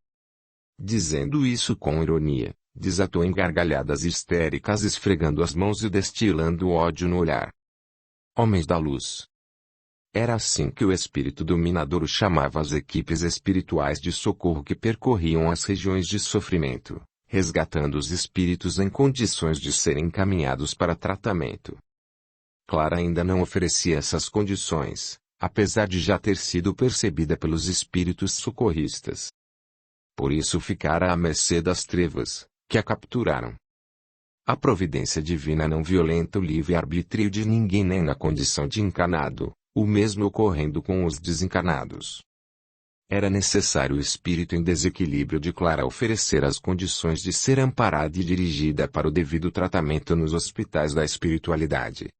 Dizendo isso com ironia, desatou em gargalhadas histéricas, esfregando as mãos e destilando ódio no olhar. Homens da luz. Era assim que o espírito dominador chamava as equipes espirituais de socorro que percorriam as regiões de sofrimento, resgatando os espíritos em condições de serem encaminhados para tratamento. Clara ainda não oferecia essas condições, apesar de já ter sido percebida pelos espíritos socorristas. Por isso ficara à mercê das trevas, que a capturaram. A providência divina não violenta o livre-arbítrio de ninguém nem na condição de encarnado, o mesmo ocorrendo com os desencarnados. Era necessário o espírito em desequilíbrio de Clara oferecer as condições de ser amparada e dirigida para o devido tratamento nos hospitais da espiritualidade.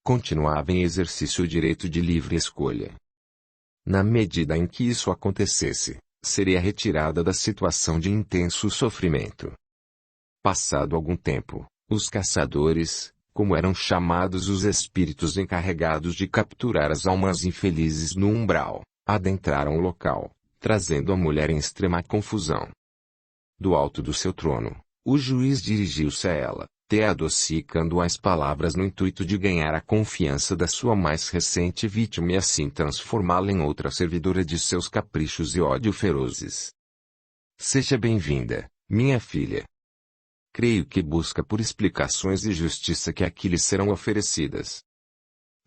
Continuava em exercício o direito de livre escolha. Na medida em que isso acontecesse, seria retirada da situação de intenso sofrimento. Passado algum tempo, os caçadores, como eram chamados os espíritos encarregados de capturar as almas infelizes no umbral, adentraram o local, trazendo a mulher em extrema confusão. Do alto do seu trono, o juiz dirigiu-se a ela, adocicando as palavras no intuito de ganhar a confiança da sua mais recente vítima e assim transformá-la em outra servidora de seus caprichos e ódio ferozes. Seja bem-vinda, minha filha. Creio que busca por explicações e justiça que aqui lhe serão oferecidas.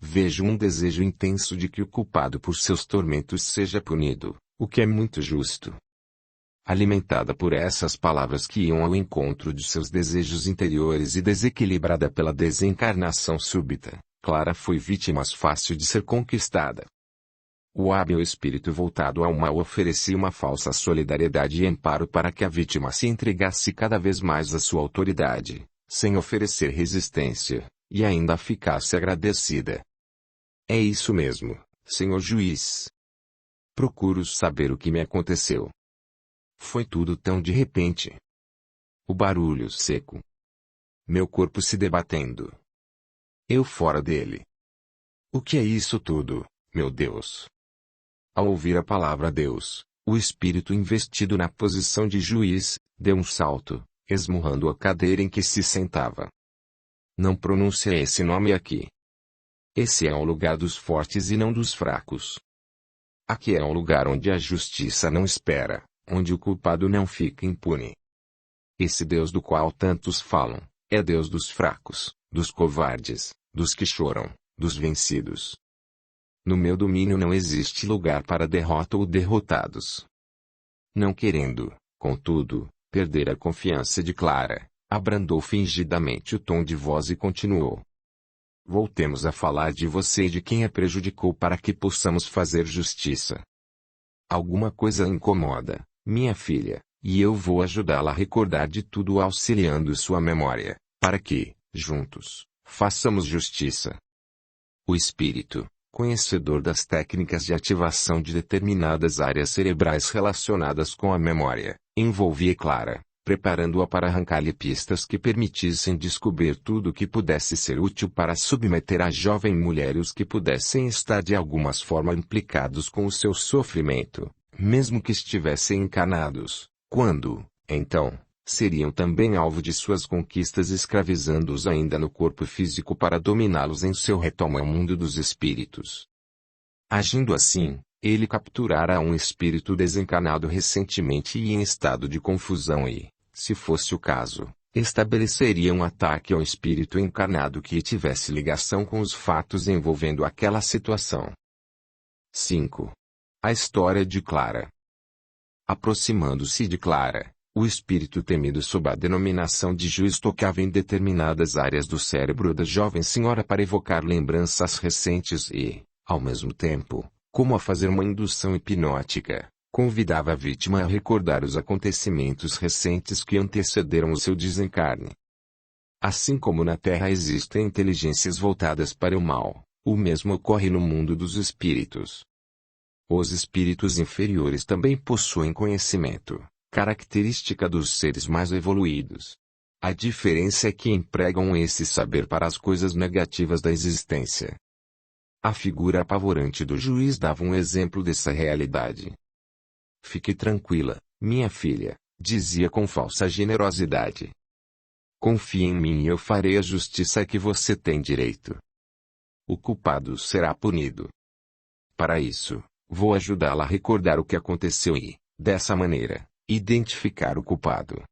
Vejo um desejo intenso de que o culpado por seus tormentos seja punido, o que é muito justo. Alimentada por essas palavras que iam ao encontro de seus desejos interiores e desequilibrada pela desencarnação súbita, Clara foi vítima fácil de ser conquistada. O hábil espírito voltado ao mal oferecia uma falsa solidariedade e amparo para que a vítima se entregasse cada vez mais à sua autoridade, sem oferecer resistência, e ainda ficasse agradecida. É isso mesmo, senhor juiz. Procuro saber o que me aconteceu. Foi tudo tão de repente. O barulho seco. Meu corpo se debatendo. Eu fora dele. O que é isso tudo, meu Deus? Ao ouvir a palavra Deus, o espírito investido na posição de juiz, deu um salto, esmurrando a cadeira em que se sentava. Não pronuncia esse nome aqui. Esse é o lugar dos fortes e não dos fracos. Aqui é um lugar onde a justiça não espera, onde o culpado não fica impune. Esse Deus do qual tantos falam, é Deus dos fracos, dos covardes, dos que choram, dos vencidos. No meu domínio não existe lugar para derrota ou derrotados. Não querendo, contudo, perder a confiança de Clara, abrandou fingidamente o tom de voz e continuou. Voltemos a falar de você e de quem a prejudicou para que possamos fazer justiça. Alguma coisa a incomoda, minha filha, e eu vou ajudá-la a recordar de tudo auxiliando sua memória, para que, juntos, façamos justiça. O espírito, conhecedor das técnicas de ativação de determinadas áreas cerebrais relacionadas com a memória, envolvia Clara, preparando-a para arrancar-lhe pistas que permitissem descobrir tudo o que pudesse ser útil para submeter a jovem mulher e os que pudessem estar de alguma forma implicados com o seu sofrimento, mesmo que estivessem encanados, quando, então, seriam também alvo de suas conquistas escravizando-os ainda no corpo físico para dominá-los em seu retorno ao mundo dos espíritos. Agindo assim, ele capturara um espírito desencarnado recentemente e em estado de confusão e, se fosse o caso, estabeleceria um ataque ao espírito encarnado que tivesse ligação com os fatos envolvendo aquela situação. 5. A história de Clara. Aproximando-se de Clara, o espírito temido sob a denominação de juiz tocava em determinadas áreas do cérebro da jovem senhora para evocar lembranças recentes e, ao mesmo tempo, como a fazer uma indução hipnótica, convidava a vítima a recordar os acontecimentos recentes que antecederam o seu desencarne. Assim como na Terra existem inteligências voltadas para o mal, o mesmo ocorre no mundo dos espíritos. Os espíritos inferiores também possuem conhecimento, característica dos seres mais evoluídos. A diferença é que empregam esse saber para as coisas negativas da existência. A figura apavorante do juiz dava um exemplo dessa realidade. Fique tranquila, minha filha, dizia com falsa generosidade. Confie em mim e eu farei a justiça a que você tem direito. O culpado será punido. Para isso, vou ajudá-la a recordar o que aconteceu e, dessa maneira, identificar o culpado.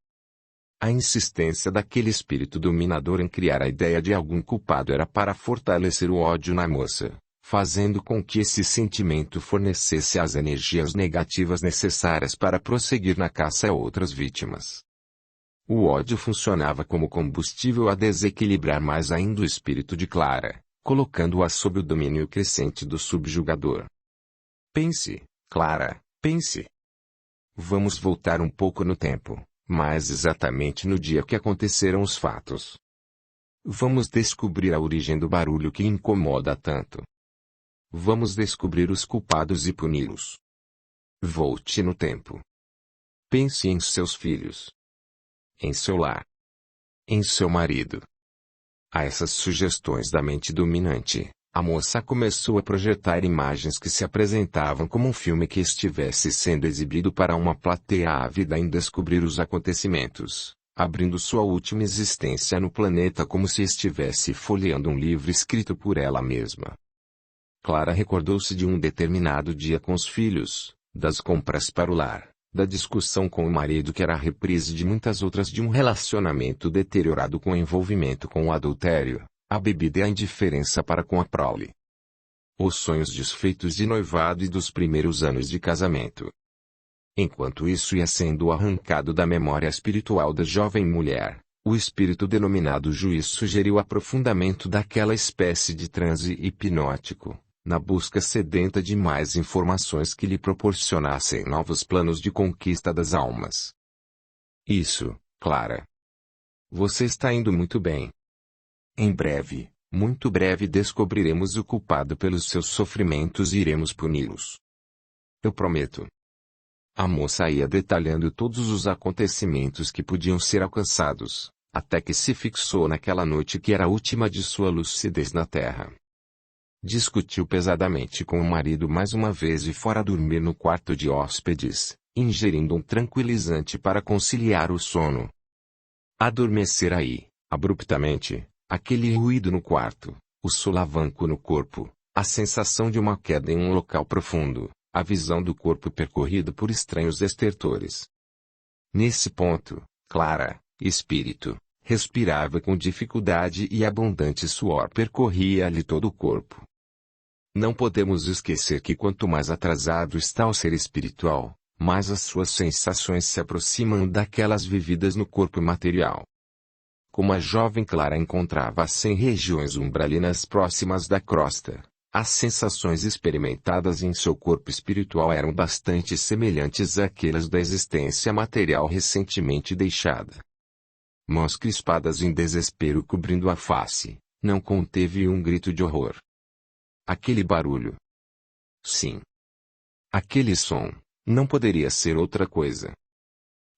A insistência daquele espírito dominador em criar a ideia de algum culpado era para fortalecer o ódio na moça, fazendo com que esse sentimento fornecesse as energias negativas necessárias para prosseguir na caça a outras vítimas. O ódio funcionava como combustível a desequilibrar mais ainda o espírito de Clara, colocando-a sob o domínio crescente do subjugador. Pense, Clara, pense. Vamos voltar um pouco no tempo, mais exatamente no dia que aconteceram os fatos. Vamos descobrir a origem do barulho que incomoda tanto. Vamos descobrir os culpados e puni-los. Volte no tempo. Pense em seus filhos. Em seu lar. Em seu marido. A essas sugestões da mente dominante, a moça começou a projetar imagens que se apresentavam como um filme que estivesse sendo exibido para uma plateia ávida em descobrir os acontecimentos, abrindo sua última existência no planeta como se estivesse folheando um livro escrito por ela mesma. Clara recordou-se de um determinado dia com os filhos, das compras para o lar, da discussão com o marido que era a reprise de muitas outras de um relacionamento deteriorado com envolvimento com o adultério, a bebida e a indiferença para com a prole. Os sonhos desfeitos de noivado e dos primeiros anos de casamento. Enquanto isso ia sendo arrancado da memória espiritual da jovem mulher, o espírito denominado juiz sugeriu o aprofundamento daquela espécie de transe hipnótico, na busca sedenta de mais informações que lhe proporcionassem novos planos de conquista das almas. Isso, Clara. Você está indo muito bem. Em breve, muito breve descobriremos o culpado pelos seus sofrimentos e iremos puni-los. Eu prometo. A moça ia detalhando todos os acontecimentos que podiam ser alcançados, até que se fixou naquela noite que era a última de sua lucidez na Terra. Discutiu pesadamente com o marido mais uma vez e fora dormir no quarto de hóspedes, ingerindo um tranquilizante para conciliar o sono. Adormecer aí, abruptamente, aquele ruído no quarto, o solavanco no corpo, a sensação de uma queda em um local profundo, a visão do corpo percorrido por estranhos estertores. Nesse ponto, Clara, espírito, respirava com dificuldade e abundante suor percorria-lhe todo o corpo. Não podemos esquecer que quanto mais atrasado está o ser espiritual, mais as suas sensações se aproximam daquelas vividas no corpo material. Como a jovem Clara encontrava-se em regiões umbralinas próximas da crosta, as sensações experimentadas em seu corpo espiritual eram bastante semelhantes àquelas da existência material recentemente deixada. Mãos crispadas em desespero cobrindo a face, não conteve um grito de horror. Aquele barulho. Sim. Aquele som, não poderia ser outra coisa.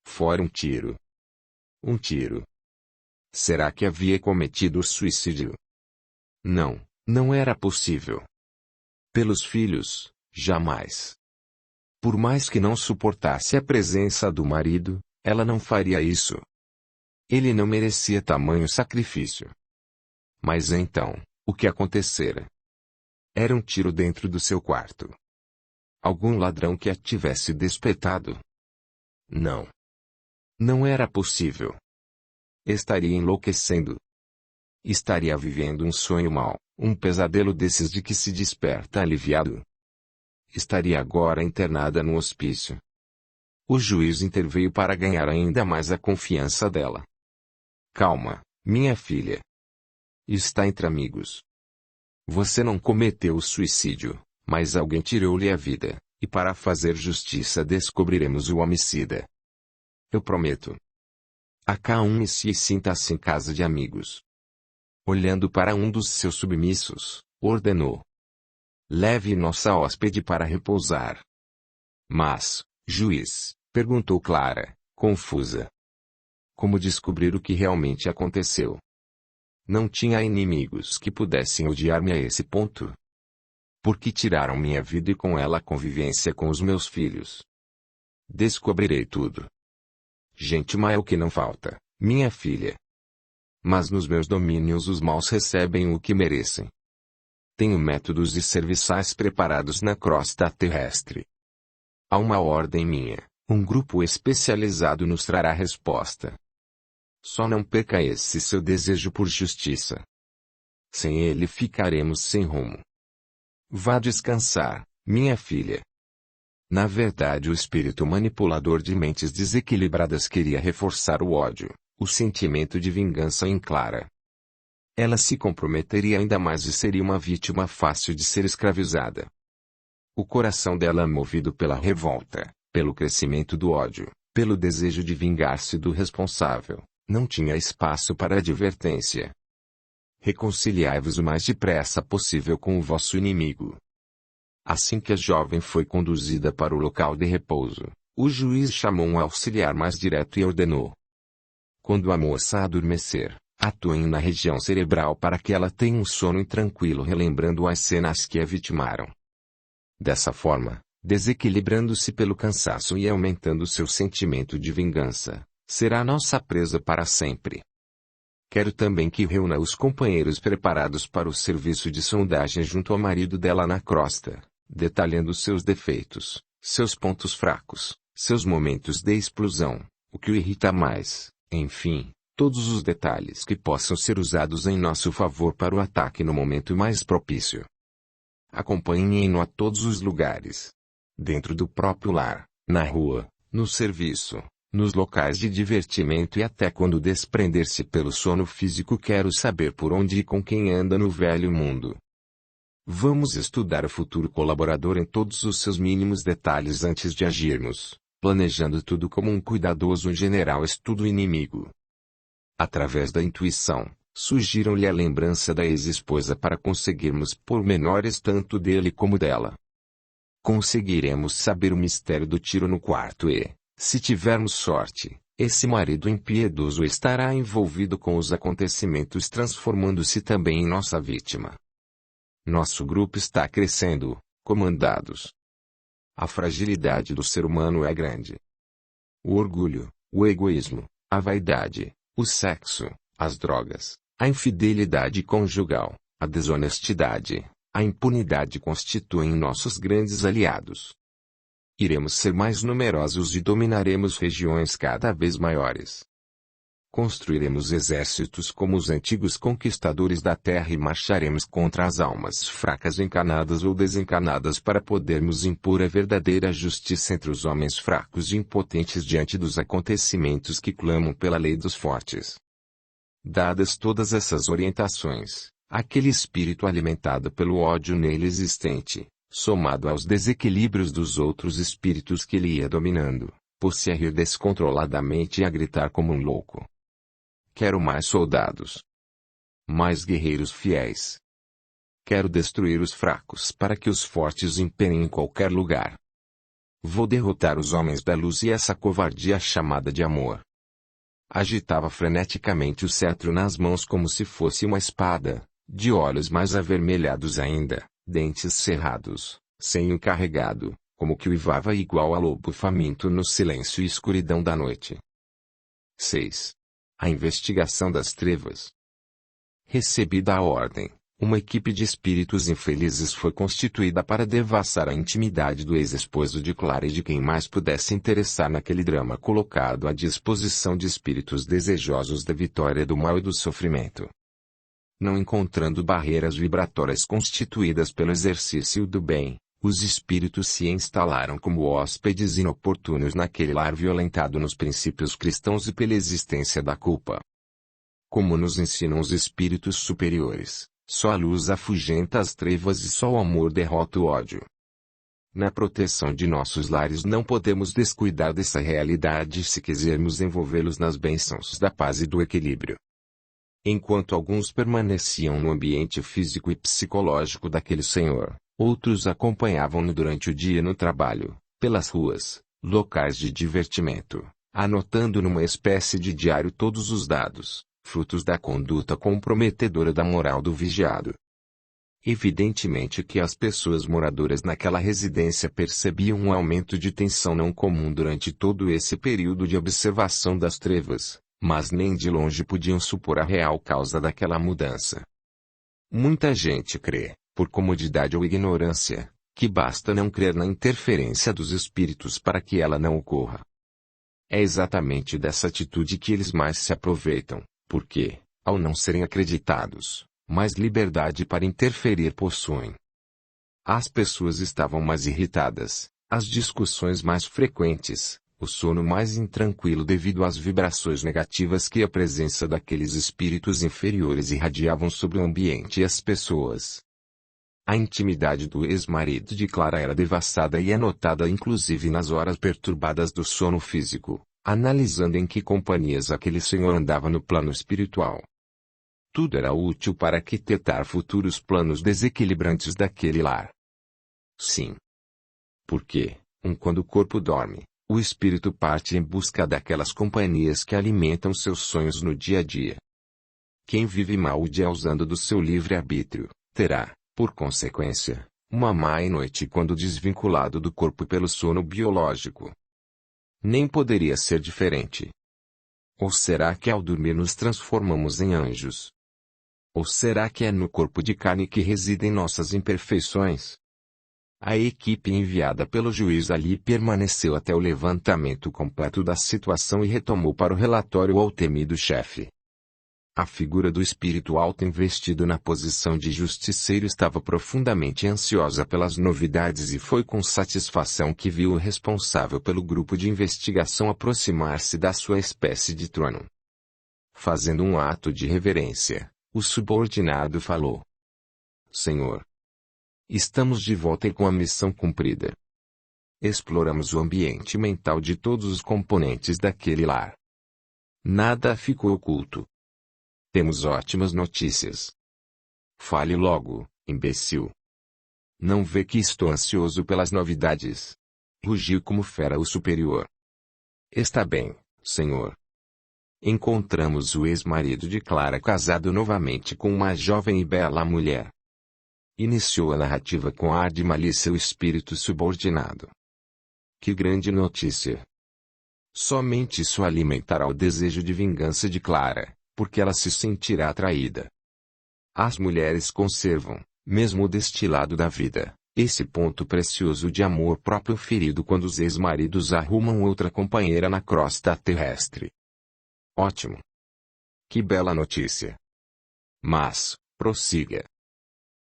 Fora um tiro. Um tiro. Será que havia cometido suicídio? Não, não era possível. Pelos filhos, jamais. Por mais que não suportasse a presença do marido, ela não faria isso. Ele não merecia tamanho sacrifício. Mas então, o que acontecera? Era um tiro dentro do seu quarto. Algum ladrão que a tivesse despertado? Não. Não era possível. Estaria enlouquecendo. Estaria vivendo um sonho mau, um pesadelo desses de que se desperta aliviado. Estaria agora internada no hospício. O juiz interveio para ganhar ainda mais a confiança dela. Calma, minha filha. Está entre amigos. Você não cometeu o suicídio, mas alguém tirou-lhe a vida, e para fazer justiça descobriremos o homicida. Eu prometo. Acalme-se e sinta-se em casa de amigos. Olhando para um dos seus submissos, ordenou: leve nossa hóspede para repousar. Mas, juiz, perguntou Clara, confusa. Como descobrir o que realmente aconteceu? Não tinha inimigos que pudessem odiar-me a esse ponto. Por que tiraram minha vida e com ela a convivência com os meus filhos? Descobrirei tudo. Gente má é o que não falta, minha filha. Mas nos meus domínios os maus recebem o que merecem. Tenho métodos e serviçais preparados na crosta terrestre. Há uma ordem minha, um grupo especializado nos trará resposta. Só não perca esse seu desejo por justiça. Sem ele ficaremos sem rumo. Vá descansar, minha filha. Na verdade, o espírito manipulador de mentes desequilibradas queria reforçar o ódio, o sentimento de vingança em Clara. Ela se comprometeria ainda mais e seria uma vítima fácil de ser escravizada. O coração dela, movido pela revolta, pelo crescimento do ódio, pelo desejo de vingar-se do responsável, não tinha espaço para advertência. Reconciliai-vos o mais depressa possível com o vosso inimigo. Assim que a jovem foi conduzida para o local de repouso, o juiz chamou um auxiliar mais direto e ordenou: quando a moça adormecer, atuem na região cerebral para que ela tenha um sono tranquilo relembrando as cenas que a vitimaram. Dessa forma, desequilibrando-se pelo cansaço e aumentando seu sentimento de vingança, será nossa presa para sempre. Quero também que reúna os companheiros preparados para o serviço de sondagem junto ao marido dela na crosta, detalhando seus defeitos, seus pontos fracos, seus momentos de explosão, o que o irrita mais, enfim, todos os detalhes que possam ser usados em nosso favor para o ataque no momento mais propício. Acompanhem-no a todos os lugares. Dentro do próprio lar, na rua, no serviço, nos locais de divertimento e até quando desprender-se pelo sono físico. Quero saber por onde e com quem anda no velho mundo. Vamos estudar o futuro colaborador em todos os seus mínimos detalhes antes de agirmos, planejando tudo como um cuidadoso general estuda o inimigo. Através da intuição, sugiram-lhe a lembrança da ex-esposa para conseguirmos pormenores tanto dele como dela. Conseguiremos saber o mistério do tiro no quarto e, se tivermos sorte, esse marido impiedoso estará envolvido com os acontecimentos, transformando-se também em nossa vítima. Nosso grupo está crescendo, comandados. A fragilidade do ser humano é grande. O orgulho, o egoísmo, a vaidade, o sexo, as drogas, a infidelidade conjugal, a desonestidade, a impunidade constituem nossos grandes aliados. Iremos ser mais numerosos e dominaremos regiões cada vez maiores. Construiremos exércitos como os antigos conquistadores da terra e marcharemos contra as almas fracas encanadas ou desencanadas para podermos impor a verdadeira justiça entre os homens fracos e impotentes diante dos acontecimentos que clamam pela lei dos fortes. Dadas todas essas orientações, aquele espírito alimentado pelo ódio nele existente, somado aos desequilíbrios dos outros espíritos que ele ia dominando, pôs-se a rir descontroladamente e a gritar como um louco. Quero mais soldados. Mais guerreiros fiéis. Quero destruir os fracos para que os fortes imperem em qualquer lugar. Vou derrotar os homens da luz e essa covardia chamada de amor. Agitava freneticamente o cetro nas mãos como se fosse uma espada, de olhos mais avermelhados ainda, dentes cerrados, senho carregado, como que uivava igual a lobo faminto no silêncio e escuridão da noite. 6. A investigação das trevas. Recebida a ordem, Uma equipe de espíritos infelizes foi constituída para devassar a intimidade do ex-esposo de Clara e de quem mais pudesse interessar naquele drama colocado à disposição de espíritos desejosos da vitória do mal e do sofrimento. Não encontrando barreiras vibratórias constituídas pelo exercício do bem, os espíritos se instalaram como hóspedes inoportunos naquele lar violentado nos princípios cristãos e pela existência da culpa. Como nos ensinam os espíritos superiores, só a luz afugenta as trevas e só o amor derrota o ódio. Na proteção de nossos lares não podemos descuidar dessa realidade se quisermos envolvê-los nas bênçãos da paz e do equilíbrio. Enquanto alguns permaneciam no ambiente físico e psicológico daquele senhor, outros acompanhavam-no durante o dia no trabalho, pelas ruas, locais de divertimento, anotando numa espécie de diário todos os dados, frutos da conduta comprometedora da moral do vigiado. Evidentemente que as pessoas moradoras naquela residência percebiam um aumento de tensão não comum durante todo esse período de observação das trevas, mas nem de longe podiam supor a real causa daquela mudança. Muita gente crê, por comodidade ou ignorância, que basta não crer na interferência dos espíritos para que ela não ocorra. É exatamente dessa atitude que eles mais se aproveitam, porque, ao não serem acreditados, mais liberdade para interferir possuem. As pessoas estavam mais irritadas, as discussões mais frequentes, o sono mais intranquilo devido às vibrações negativas que a presença daqueles espíritos inferiores irradiavam sobre o ambiente e as pessoas. A intimidade do ex-marido de Clara era devassada e é notada inclusive nas horas perturbadas do sono físico, analisando em que companhias aquele senhor andava no plano espiritual. Tudo era útil para arquitetar futuros planos desequilibrantes daquele lar. Sim. Porque, quando o corpo dorme, o espírito parte em busca daquelas companhias que alimentam seus sonhos no dia a dia. Quem vive mal o dia usando do seu livre-arbítrio, terá, por consequência, uma má noite quando desvinculado do corpo pelo sono biológico. Nem poderia ser diferente. Ou será que ao dormir nos transformamos em anjos? Ou será que é no corpo de carne que residem nossas imperfeições? A equipe enviada pelo juiz ali permaneceu até o levantamento completo da situação e retomou para o relatório ao temido chefe. A figura do espírito alto investido na posição de justiceiro estava profundamente ansiosa pelas novidades e foi com satisfação que viu o responsável pelo grupo de investigação aproximar-se da sua espécie de trono. Fazendo um ato de reverência, o subordinado falou: Senhor, estamos de volta e com a missão cumprida. Exploramos o ambiente mental de todos os componentes daquele lar. Nada ficou oculto. Temos ótimas notícias. Fale logo, imbecil. Não vê que estou ansioso pelas novidades? Rugiu como fera o superior. Está bem, senhor. Encontramos o ex-marido de Clara casado novamente com uma jovem e bela mulher. Iniciou a narrativa com ar de malícia o espírito subordinado. Que grande notícia! Somente isso alimentará o desejo de vingança de Clara, porque ela se sentirá atraída. As mulheres conservam, mesmo deste lado da vida, esse ponto precioso de amor próprio ferido quando os ex-maridos arrumam outra companheira na crosta terrestre. Ótimo! Que bela notícia! Mas, prossiga.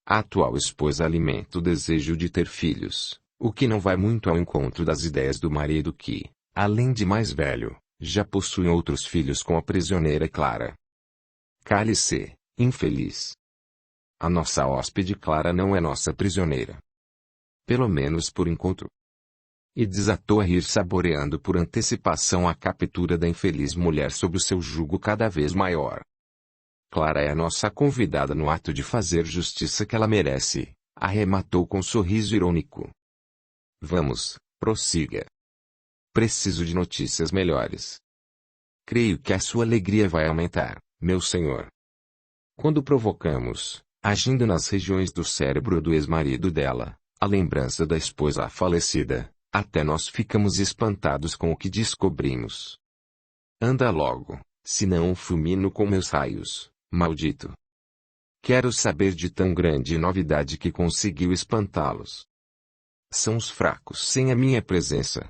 A atual esposa alimenta o desejo de ter filhos, o que não vai muito ao encontro das ideias do marido que, além de mais velho, já possui outros filhos com a prisioneira Clara. Cale-se, infeliz. A nossa hóspede Clara não é nossa prisioneira. Pelo menos por enquanto. E desatou a rir saboreando por antecipação a captura da infeliz mulher sob o seu jugo cada vez maior. Clara é a nossa convidada no ato de fazer justiça que ela merece, arrematou com sorriso irônico. Vamos, prossiga. Preciso de notícias melhores. Creio que a sua alegria vai aumentar, meu senhor. Quando provocamos, agindo nas regiões do cérebro do ex-marido dela, a lembrança da esposa falecida, até nós ficamos espantados com o que descobrimos. Anda logo, senão fulmino com meus raios, maldito. Quero saber de tão grande novidade que conseguiu espantá-los. São os fracos sem a minha presença.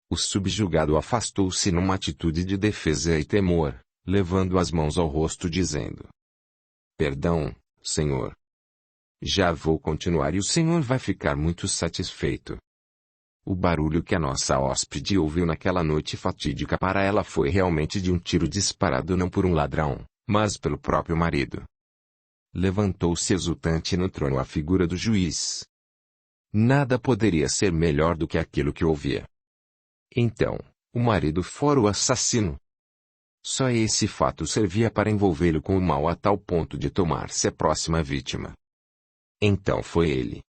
O subjugado afastou-se numa atitude de defesa e temor, levando as mãos ao rosto dizendo: Perdão, Senhor. Já vou continuar e o Senhor vai ficar muito satisfeito. O barulho que a nossa hóspede ouviu naquela noite fatídica para ela foi realmente de um tiro disparado não por um ladrão, mas pelo próprio marido. Levantou-se exultante no trono a figura do juiz. Nada poderia ser melhor do que aquilo que ouvia. Então, o marido fora o assassino. Só esse fato servia para envolvê-lo com o mal a tal ponto de tomar-se a próxima vítima. Então foi ele.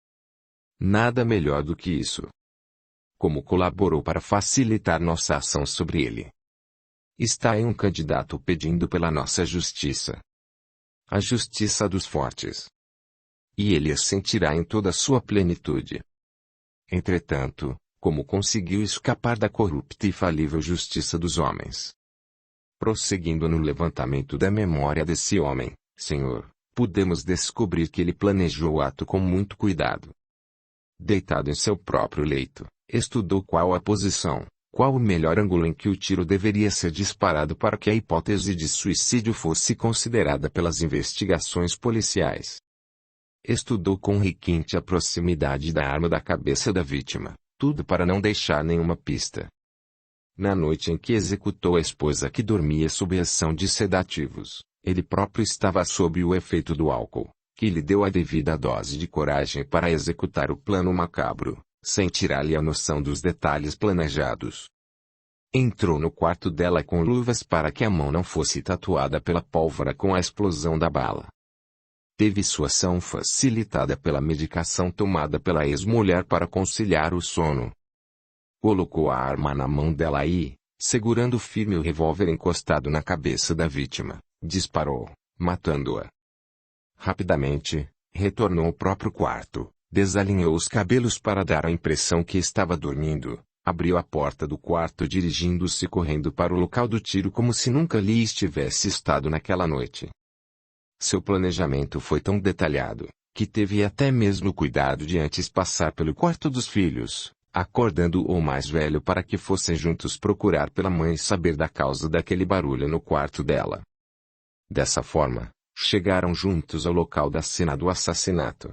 Nada melhor do que isso. Como colaborou para facilitar nossa ação sobre ele. Está aí um candidato pedindo pela nossa justiça. A justiça dos fortes. E ele a sentirá em toda a sua plenitude. Entretanto, como conseguiu escapar da corrupta e falível justiça dos homens? Prosseguindo no levantamento da memória desse homem, Senhor, podemos descobrir que ele planejou o ato com muito cuidado. Deitado em seu próprio leito, estudou qual a posição, qual o melhor ângulo em que o tiro deveria ser disparado para que a hipótese de suicídio fosse considerada pelas investigações policiais. Estudou com requinte a proximidade da arma da cabeça da vítima, tudo para não deixar nenhuma pista. Na noite em que executou a esposa que dormia sob ação de sedativos, ele próprio estava sob o efeito do álcool, que lhe deu a devida dose de coragem para executar o plano macabro, sem tirar-lhe a noção dos detalhes planejados. Entrou no quarto dela com luvas para que a mão não fosse tatuada pela pólvora com a explosão da bala. Teve sua ação facilitada pela medicação tomada pela ex-mulher para conciliar o sono. Colocou a arma na mão dela e, segurando firme o revólver encostado na cabeça da vítima, disparou, matando-a. Rapidamente, retornou ao próprio quarto, desalinhou os cabelos para dar a impressão que estava dormindo, abriu a porta do quarto dirigindo-se correndo para o local do tiro como se nunca ali estivesse estado naquela noite. Seu planejamento foi tão detalhado, que teve até mesmo cuidado de antes passar pelo quarto dos filhos, acordando o mais velho para que fossem juntos procurar pela mãe e saber da causa daquele barulho no quarto dela. Dessa forma, chegaram juntos ao local da cena do assassinato.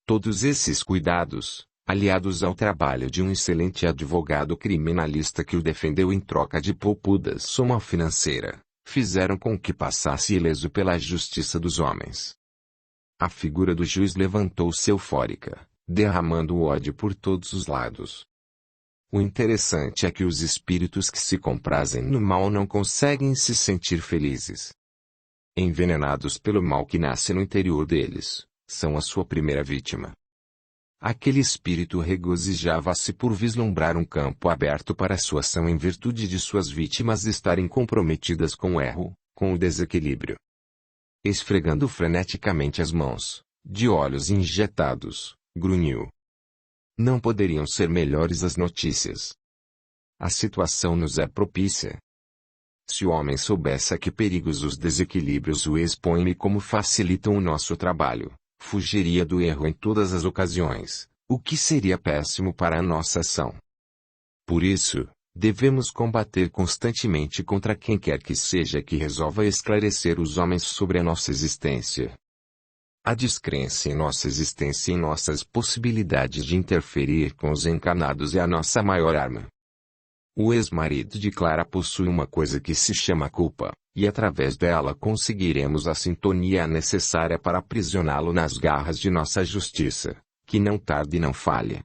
Todos esses cuidados, aliados ao trabalho de um excelente advogado criminalista que o defendeu em troca de poupuda soma financeira, fizeram com que passasse ileso pela justiça dos homens. A figura do juiz levantou-se eufórica, derramando ódio por todos os lados. O interessante é que os espíritos que se comprazem no mal não conseguem se sentir felizes. Envenenados pelo mal que nasce no interior deles, são a sua primeira vítima. Aquele espírito regozijava-se por vislumbrar um campo aberto para sua ação em virtude de suas vítimas estarem comprometidas com o erro, com o desequilíbrio. Esfregando freneticamente as mãos, de olhos injetados, grunhiu. Não poderiam ser melhores as notícias. A situação nos é propícia. Se o homem soubesse a que perigos os desequilíbrios o expõem e como facilitam o nosso trabalho, fugiria do erro em todas as ocasiões, o que seria péssimo para a nossa ação. Por isso, devemos combater constantemente contra quem quer que seja que resolva esclarecer os homens sobre a nossa existência. A descrença em nossa existência e em nossas possibilidades de interferir com os encarnados é a nossa maior arma. O ex-marido de Clara possui uma coisa que se chama culpa, e através dela conseguiremos a sintonia necessária para aprisioná-lo nas garras de nossa justiça, que não tarde e não falha.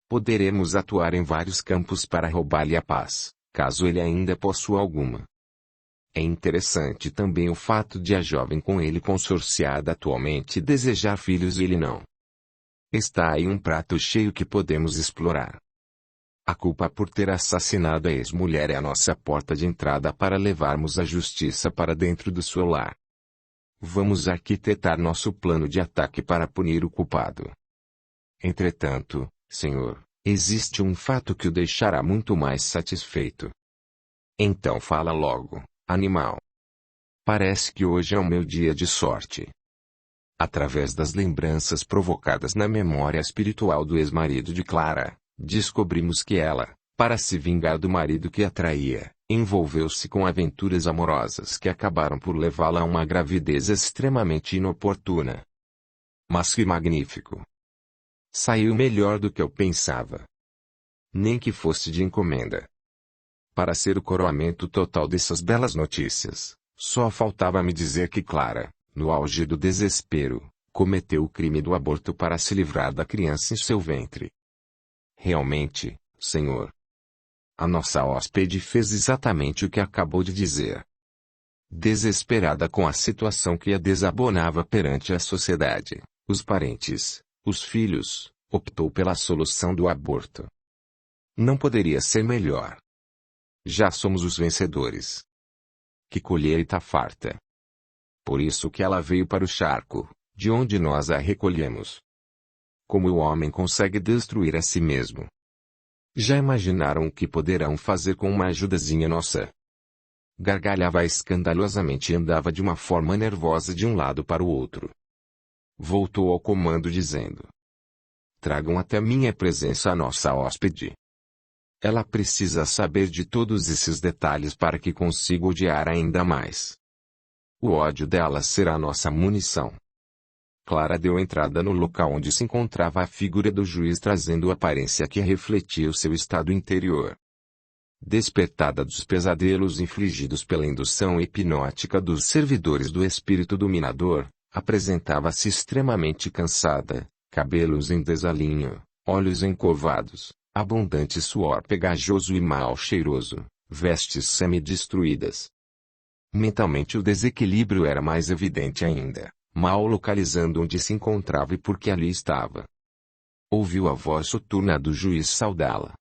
Poderemos atuar em vários campos para roubar-lhe a paz, caso ele ainda possua alguma. É interessante também o fato de a jovem com ele consorciada atualmente desejar filhos e ele não. Está aí um prato cheio que podemos explorar. A culpa por ter assassinado a ex-mulher é a nossa porta de entrada para levarmos a justiça para dentro do seu lar. Vamos arquitetar nosso plano de ataque para punir o culpado. Entretanto, Senhor, existe um fato que o deixará muito mais satisfeito. Então fala logo, animal. Parece que hoje é o meu dia de sorte. Através das lembranças provocadas na memória espiritual do ex-marido de Clara, descobrimos que ela, para se vingar do marido que a traía, envolveu-se com aventuras amorosas que acabaram por levá-la a uma gravidez extremamente inoportuna. Mas que magnífico! Saiu melhor do que eu pensava. Nem que fosse de encomenda. Para ser o coroamento total dessas belas notícias, só faltava me dizer que Clara, no auge do desespero, cometeu o crime do aborto para se livrar da criança em seu ventre. Realmente, senhor. A nossa hóspede fez exatamente o que acabou de dizer. Desesperada com a situação que a desabonava perante a sociedade, os parentes, os filhos, optou pela solução do aborto. Não poderia ser melhor. Já somos os vencedores. Que colheita farta. Por isso que ela veio para o charco, de onde nós a recolhemos. Como o homem consegue destruir a si mesmo? Já imaginaram o que poderão fazer com uma ajudazinha nossa? Gargalhava escandalosamente e andava de uma forma nervosa de um lado para o outro. Voltou ao comando dizendo: tragam até minha presença a nossa hóspede. Ela precisa saber de todos esses detalhes para que consiga odiar ainda mais. O ódio dela será nossa munição. Clara deu entrada no local onde se encontrava a figura do juiz trazendo aparência que refletia o seu estado interior. Despertada dos pesadelos infligidos pela indução hipnótica dos servidores do espírito dominador, apresentava-se extremamente cansada, cabelos em desalinho, olhos encovados, abundante suor pegajoso e mal cheiroso, vestes semi-destruídas. Mentalmente o desequilíbrio era mais evidente ainda, mal localizando onde se encontrava e por que ali estava. Ouviu a voz soturna do juiz saudá-la,